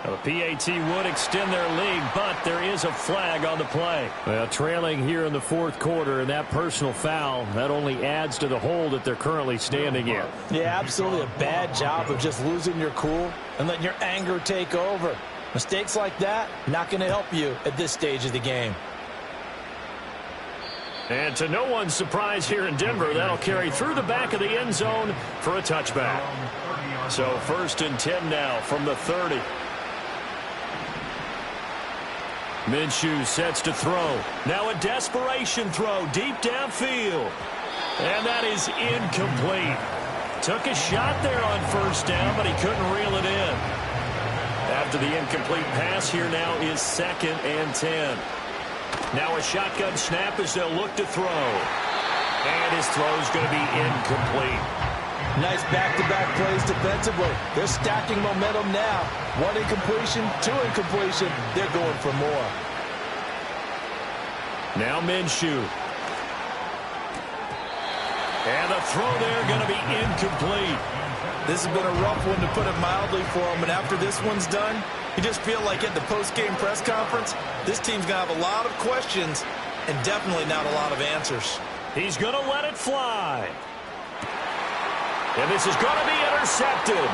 The PAT would extend their lead, but there is a flag on the play. Well, trailing here in the 4th quarter, and that personal foul, that only adds to the hole that they're currently standing in. Yeah, absolutely a bad job of just losing your cool and letting your anger take over. Mistakes like that, not going to help you at this stage of the game. And to no one's surprise here in Denver, that'll carry through the back of the end zone for a touchback. So 1st and 10 now from the 30. Minshew sets to throw. Now a desperation throw deep downfield. And that is incomplete. Took a shot there on first down, but he couldn't reel it in. After the incomplete pass, here now is 2nd and 10. Now a shotgun snap as they'll look to throw. And his throw's going to be incomplete. Nice back-to-back plays defensively. They're stacking momentum now. 1 incompletion, 2 incompletion. They're going for more. Now Minshew. And the throw there going to be incomplete. This has been a rough one, to put it mildly, for him. And after this one's done, you just feel like at the post-game press conference, this team's going to have a lot of questions and definitely not a lot of answers. He's going to let it fly. And this is going to be intercepted.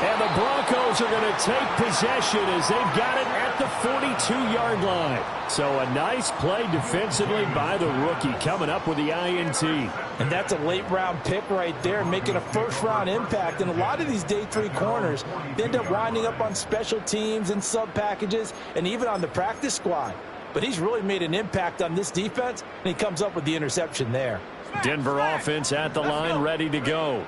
And the Broncos are going to take possession as they've got it at the 42-yard line. So a nice play defensively by the rookie, coming up with the INT. And that's a late-round pick right there, making a first-round impact. And a lot of these day 3 corners, they end up winding up on special teams and sub-packages and even on the practice squad. But he's really made an impact on this defense, and he comes up with the interception there. Denver offense at the line, ready to go.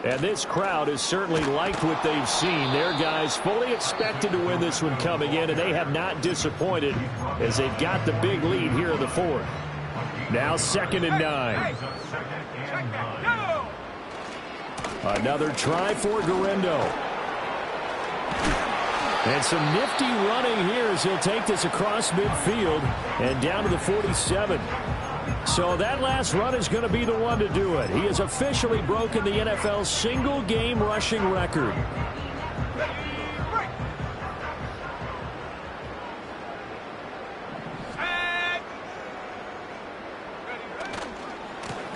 And this crowd has certainly liked what they've seen. Their guys fully expected to win this one coming in, and they have not disappointed as they've got the big lead here in the 4th. Now 2nd and 9. Another try for Guerrero. And some nifty running here as he'll take this across midfield and down to the 47. So that last run is going to be the one to do it. He has officially broken the NFL's single-game rushing record.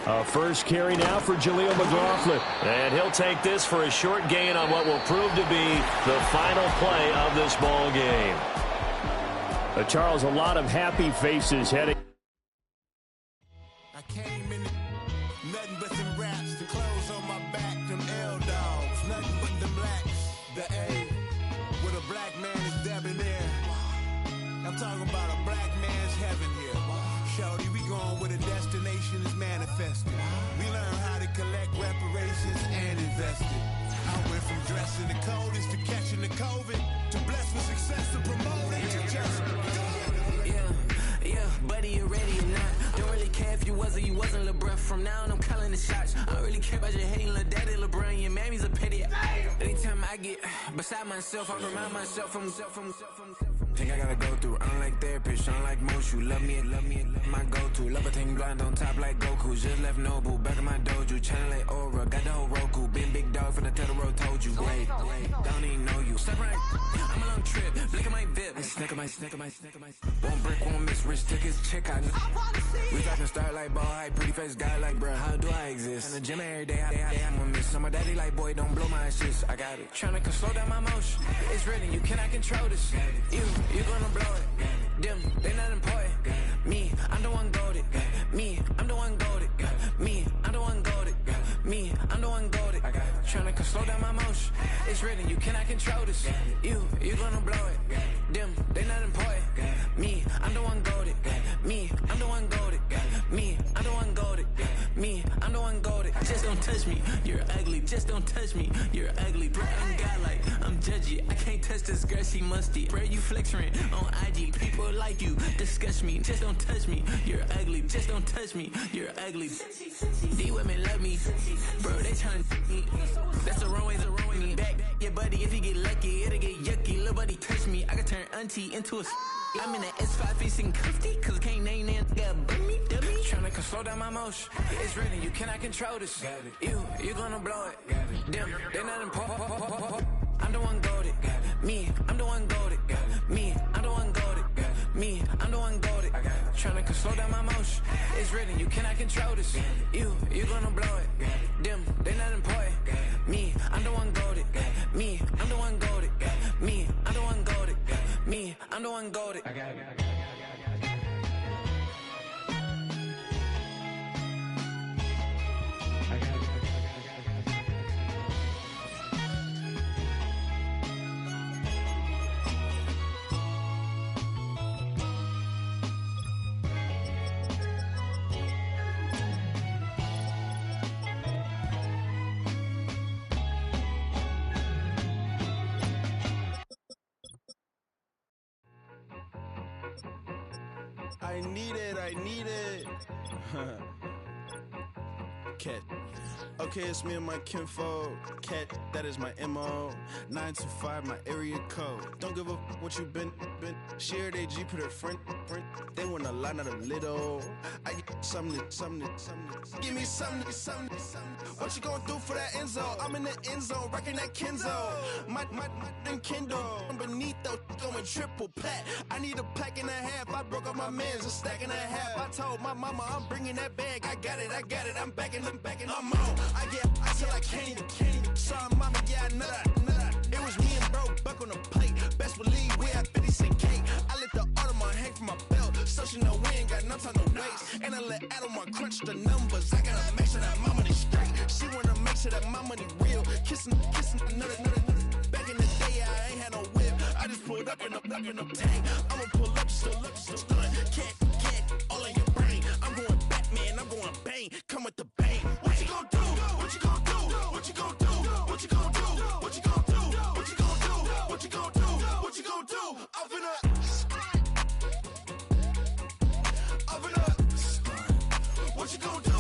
A first carry now for Jaleel McLaughlin. And he'll take this for a short gain on what will prove to be the final play of this ball game. Charles, a lot of happy faces heading. I came in nothing but some raps, the clothes on my back, them L-dogs, nothing but them blacks, the A, with a black man is debonair. I'm talking about a black man's heaven here. Shorty, we going where the destination is manifested. We learn how to collect reparations and invest it. I went from dressing the coldest to catching the COVID, to blessed with success to promote it to just go. Yeah, buddy, you ready or not? Don't really care if you was or you wasn't, lil' bruh. From now on, I'm calling the shots. I don't really care about your hating, lil' daddy, LeBron. Your mammy's a petty. Anytime I get beside myself, I remind myself from. Think I gotta go through. I don't like therapist, I don't like most. You love me, my go-to. Love a thing blind on top like Goku. Just left Noble, back in my dojo. Channel like Aura, got the whole Roku. Been big dog from the Tether Road, told you. Wait, don't even know you. Step right, I'm a long trip. Look at my VIP. Snicker my. One brick, one miss. Rich took his chick out. We talking start like ball high, pretty face guy like bruh. How do I exist? In the gym every day, I'm gonna miss. So my daddy like, boy, don't blow my shit. I got it. Tryna slow down my motion. It's written, you cannot control this. You gonna blow it. Them, they not important. Me, I'm the one goated. Me, I'm the one goated. Me, I'm the one goated. Me, I'm the one goated. Tryna slow down my motion. It's written, you cannot control this. You gonna blow it. Them, they not important. Me, I'm the one goated. Me, I'm the one goated. Me, I'm the one goated. Me, I'm the one goated. Just don't touch me, you're ugly. Just don't touch me, you're ugly. Bro, I'm godlike, I'm judgy. I can't touch this girl, she musty. Bro, you flexing on IG. People like you disgust me. Just don't touch me, you're ugly. Just don't touch me, you're ugly. These women love me, bro, they tryna me. That's the wrong way, me back. Yeah, buddy, if you get lucky, it'll get yucky. Little buddy touch me, I can turn auntie into a. I'm in that S5 facing cuffy, cause I can't name that guy but me, dummy. Tryna slow down my motion. It's written, you cannot control this. You gonna blow it. Them, they not important. I'm the one goated. Me, I'm the one goated. Me, I'm the one goated. Me, I'm the one goated. Tryna slow down my motion. It's written, you cannot control this. You gonna blow it. Them, they not important. Me, I'm the one goated. Me, I'm the one goated. Me, I'm the one goated. Me, I'm the one goated. I need it. Cat. Okay, it's me and my kinfolk. Cat, that is my MO. 925, my area code. Don't give a what you been. Share they G, put her friend. They want a lot, not a little. I get something. Give me something. What you gonna do for that Enzo? I'm in the end zone, rocking that Kenzo. My Kindle. I'm beneath though, going triple plat. I need a pack and a half. I broke up my mans, a stack and a half. I told my mama I'm bringing that bag. I got it. I'm backing, I'm on. I till I can't. Sorry, mama, yeah, I know that. It was me and bro, buck on the plate. Best believe we had 50 cent cake. I let the Audemars hang from my belt, so she know we ain't got no time to waste. And I let Audemars crunch the numbers. I gotta make sure that my money straight. She wanna make sure that my money real. Kissing another. Back in the day, I ain't had no whip. I just pulled up in the tank. I'ma pull up just to stun. Can't, all in your brain. I'm going Batman, I'm going bang. Come with the bang. What you gonna do? What you gonna do? What you gonna do? What you gonna do? What you gonna do? What you gonna do? What you gonna do? What you gonna do? Up in a what you gonna do?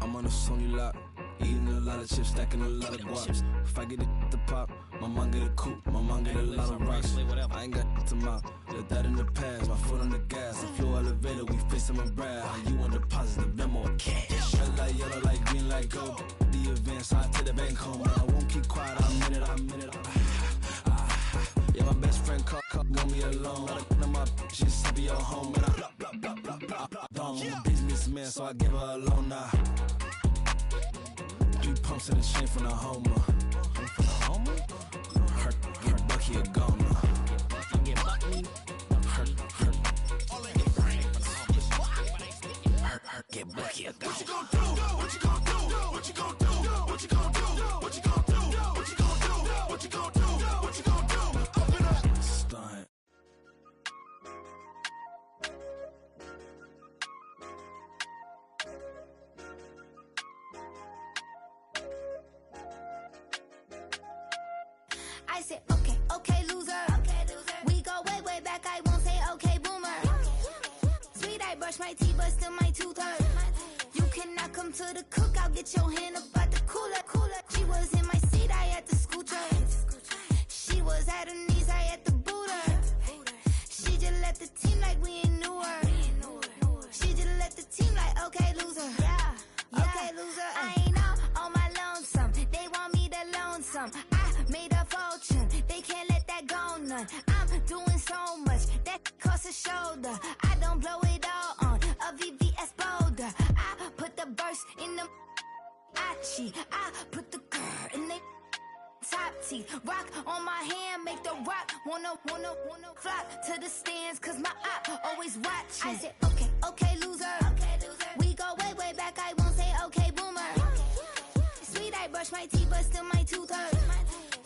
I'm on a Sony lot, eating a lot of chips, stacking a lot of guap. If I get it to pop, my mom get a coupe, my mom get a lot of rocks. I ain't got to mouth, let that in the past. My foot on the gas, I flew elevator, we facing my brad. How you want the positive demo cash? Red light, yellow light, green light, go. The events, I to the bank home. I won't keep quiet, I'm in it. Yeah, my best friend want me alone. None of my bitches be at home, and I'm a businessman, so I give her a loan now. 3 pumps in the chain from the Homer. Her Bucky a goner. Her get Bucky a goner. What you gonna do? What you gonna do? What you gonna do? What you gonna do? What you gonna do? What you gonna do? What you gonna do? What you gonna do? Up in a stunt. I said, okay, loser. We go way back, I won't say okay, boomer. Sweet, I brush my teeth, but still my tooth hurt. You cannot come to the cookout, get your hand up at the cooler. She was in my seat, I had to scoot her. She was at her knees, I had to boot her. She just left the team like we ain't knew her. She just left the team like, okay, loser. Yeah. Okay, loser. I ain't out on my lonesome. They want me to loan some. I made a fortune. They can't let that go none. I'm doing so much that costs a shoulder. I don't blow it all on a VVS boulder. I put the burst in the I put the girl in the top teeth. Rock on my hand, make the rock wanna flock to the stands, cause my eye always watching. I said, okay, loser. We go way back, I won't say okay, boomer. Sweet, I brush my teeth, but still my tooth hurt.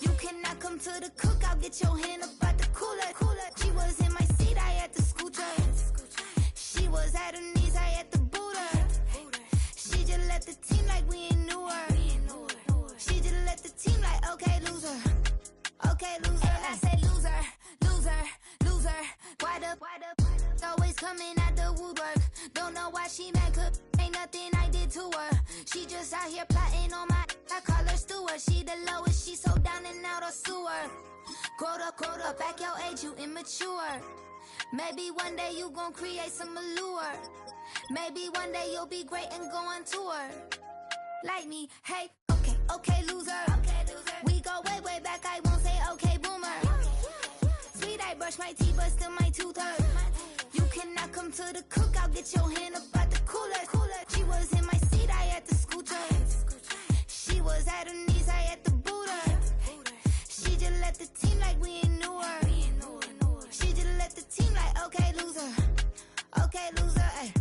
You cannot come to the cookout, get your hand up at the cooler. She was in my seat, I had to scoot her. She was at her knees, I had to boot her. She just left the team like we ain't knew her. She just left the team like, okay, loser. Okay, loser. And I said loser. Why the always coming at the woodwork? Don't know why she mad, cause ain't nothing I did to her. She just out here plotting on my, I call her steward. She the lowest, she so down and out of sewer. Growed up, back your age, you immature. Maybe one day you gon' create some allure. Maybe one day you'll be great and go on tour. Like me, hey, okay, loser. We go way back, I won't say okay, boomer. Sweet, I brush my teeth, but still my tooth hurt. You cannot come to the cookout, get your hand up at the cooler. She was in my seat, I had to scoot her. She was at her knees, I had to boot her. She just left the team like we ain't knew her. She just left the team like, okay, loser. Okay, loser, ay.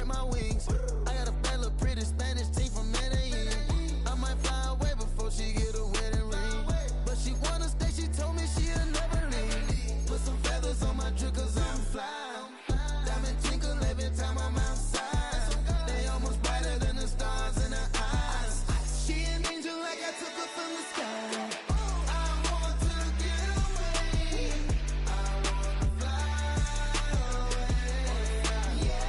spread my wings. I got a bad little pretty Spanish team from Medellin. I might fly away before she get a wedding ring. But she wanna stay, she told me she'll never leave. Put some feathers on my drip cause I'm fly. Diamond twinkle every time I'm outside. They almost brighter than the stars in her eyes. She an angel like I took her from the sky. I want to get away. I want to fly away. Yeah.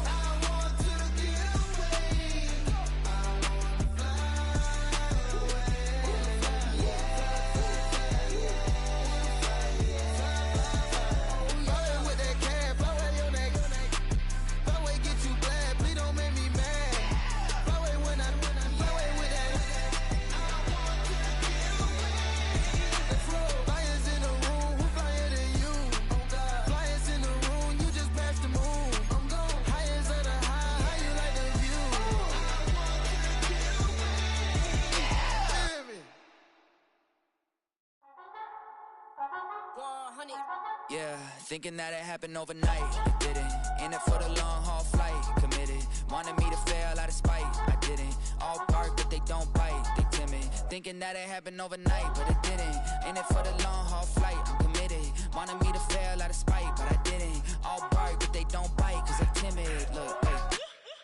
I want to get away. I want to fly away. Fly with that cat, fly away your neck. Fly away get you glad, please don't make me mad. Fly away when I fly away with that. Let's roll. Flyers in the room, who flyer than you? Flyers in the room, you just passed the moon. Highest of the high, how you like the view? Hear me. Yeah, thinking that it happened overnight. Didn't. In it for the long haul flight. Committed. Wanted me to fail out of spite. I didn't. All bark, but they don't bite. They timid. Thinking that it happened overnight, but it didn't. In it for the long haul flight. I'm committed. Wanted me to fail out of spite, but I didn't. All bark, but they don't bite, cause they timid. Look, wait.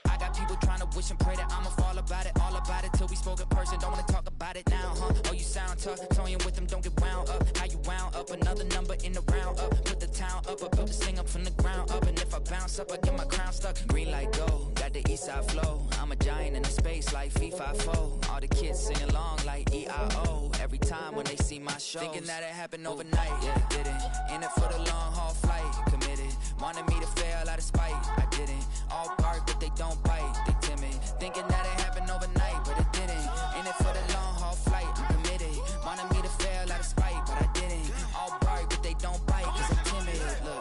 I got people trying to wish and pray that I'ma fall about it, all about it till we spoke in person. Don't wanna talk about it now, huh? Oh, you sound tough, toying with them, don't get wound up. How you wound up? Another number in the round up. Put the town up, I built this thing up from the ground up. And if I bounce up, I get my crown stuck. Green light go, got the east side flow. I'm a giant in the space like FIFA4. All the kids sing along like EIO. Every time when they see my show. Thinking that it happened overnight, yeah, didn't. In it for the long haul flight, committed. Wanted me to fail out of spite, I didn't. All bark, but they don't bite, they timid. Thinking that it happened overnight, but it didn't. In it for the long haul flight, I'm committed. Wanted me to fail out of spite, but I didn't. All bark, but they don't bite, cause I'm timid. Look,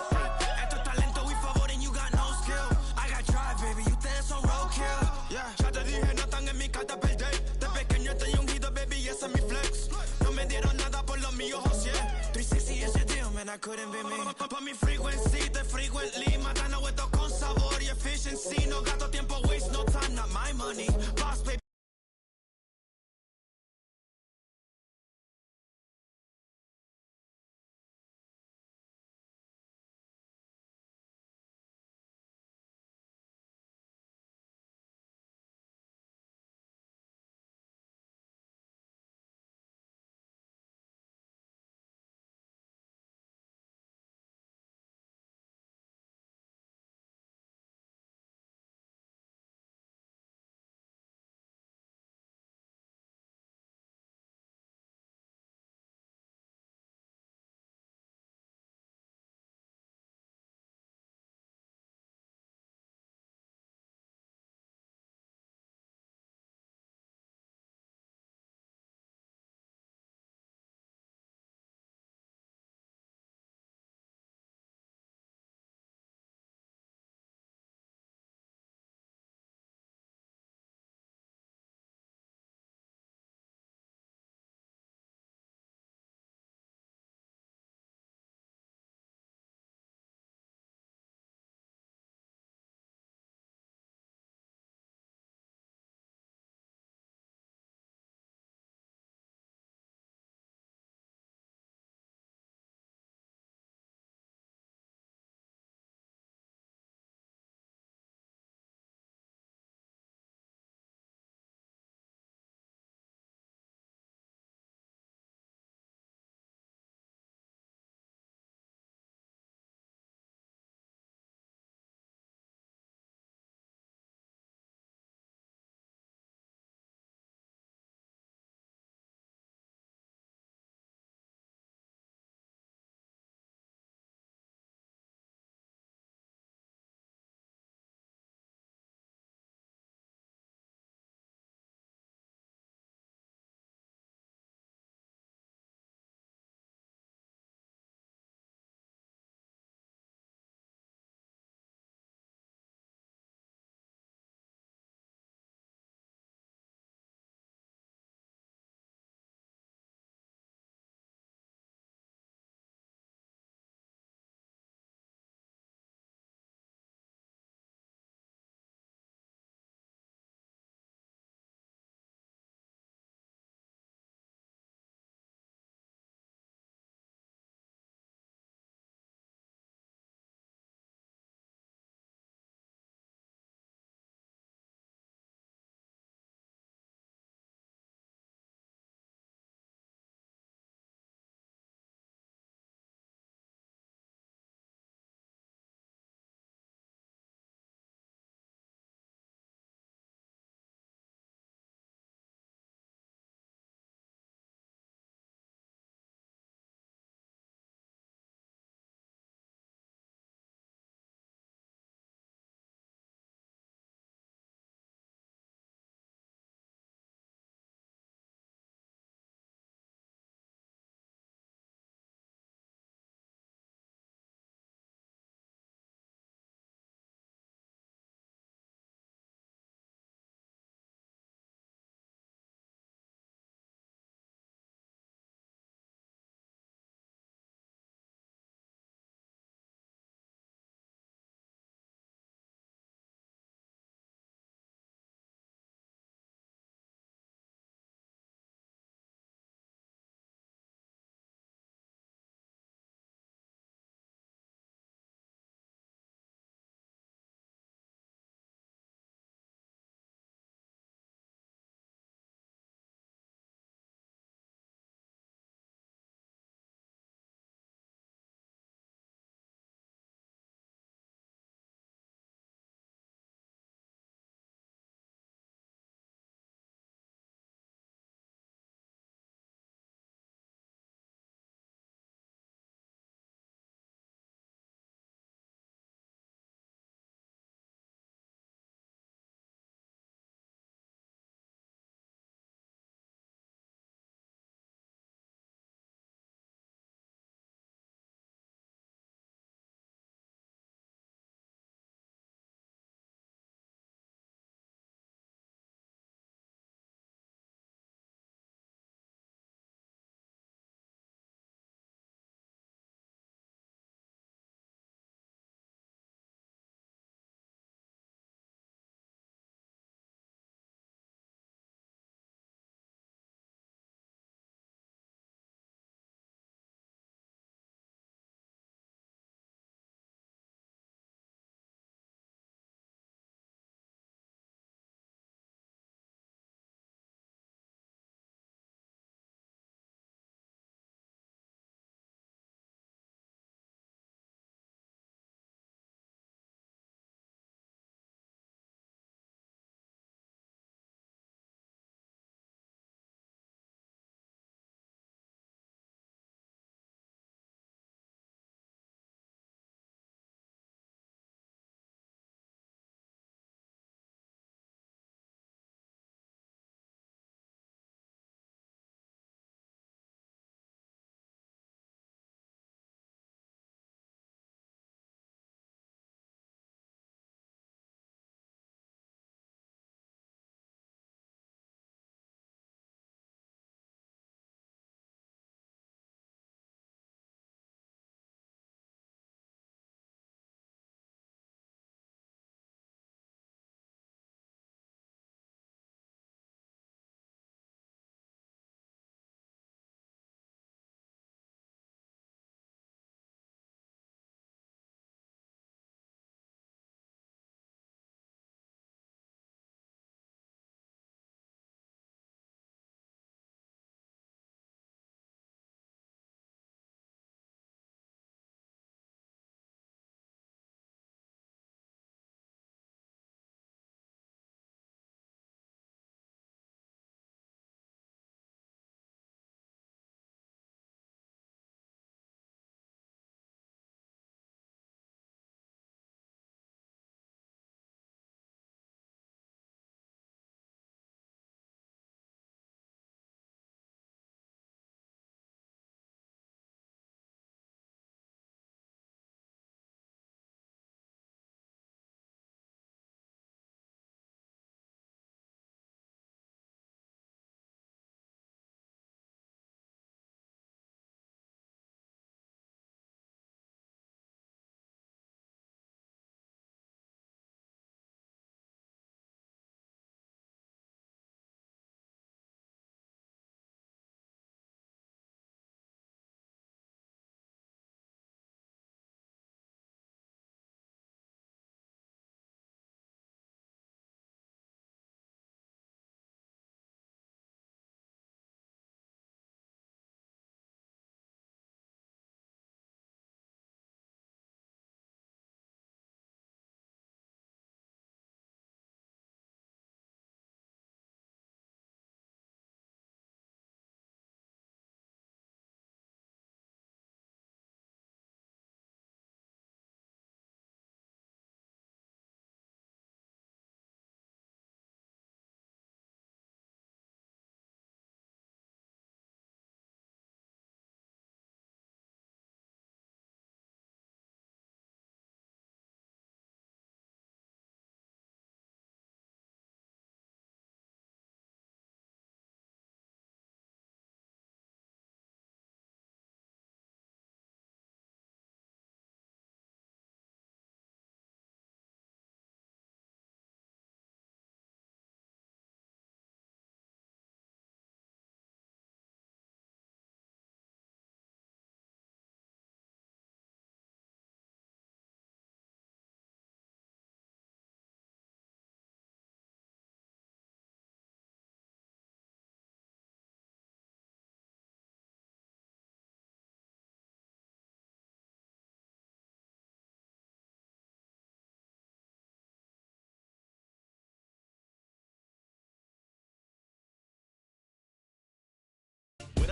Esto es talento y favor and you got no skill. I got drive, baby, ustedes son roadkill. Yeah, ya te dije, no están en mi carta perder. De pequeño estoy ungido, baby, y ese es mi flex. No me dieron nada por lo mío, José. 360 is your deal, man, I couldn't be me. Pa' mi frequency, te frequently. Matando esto con sabor y efficiency. No gasto tiempo, waste no time, not my money. Boss, baby.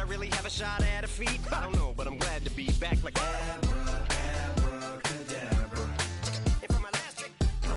really have a shot at a feat? I don't know, but I'm glad to be back like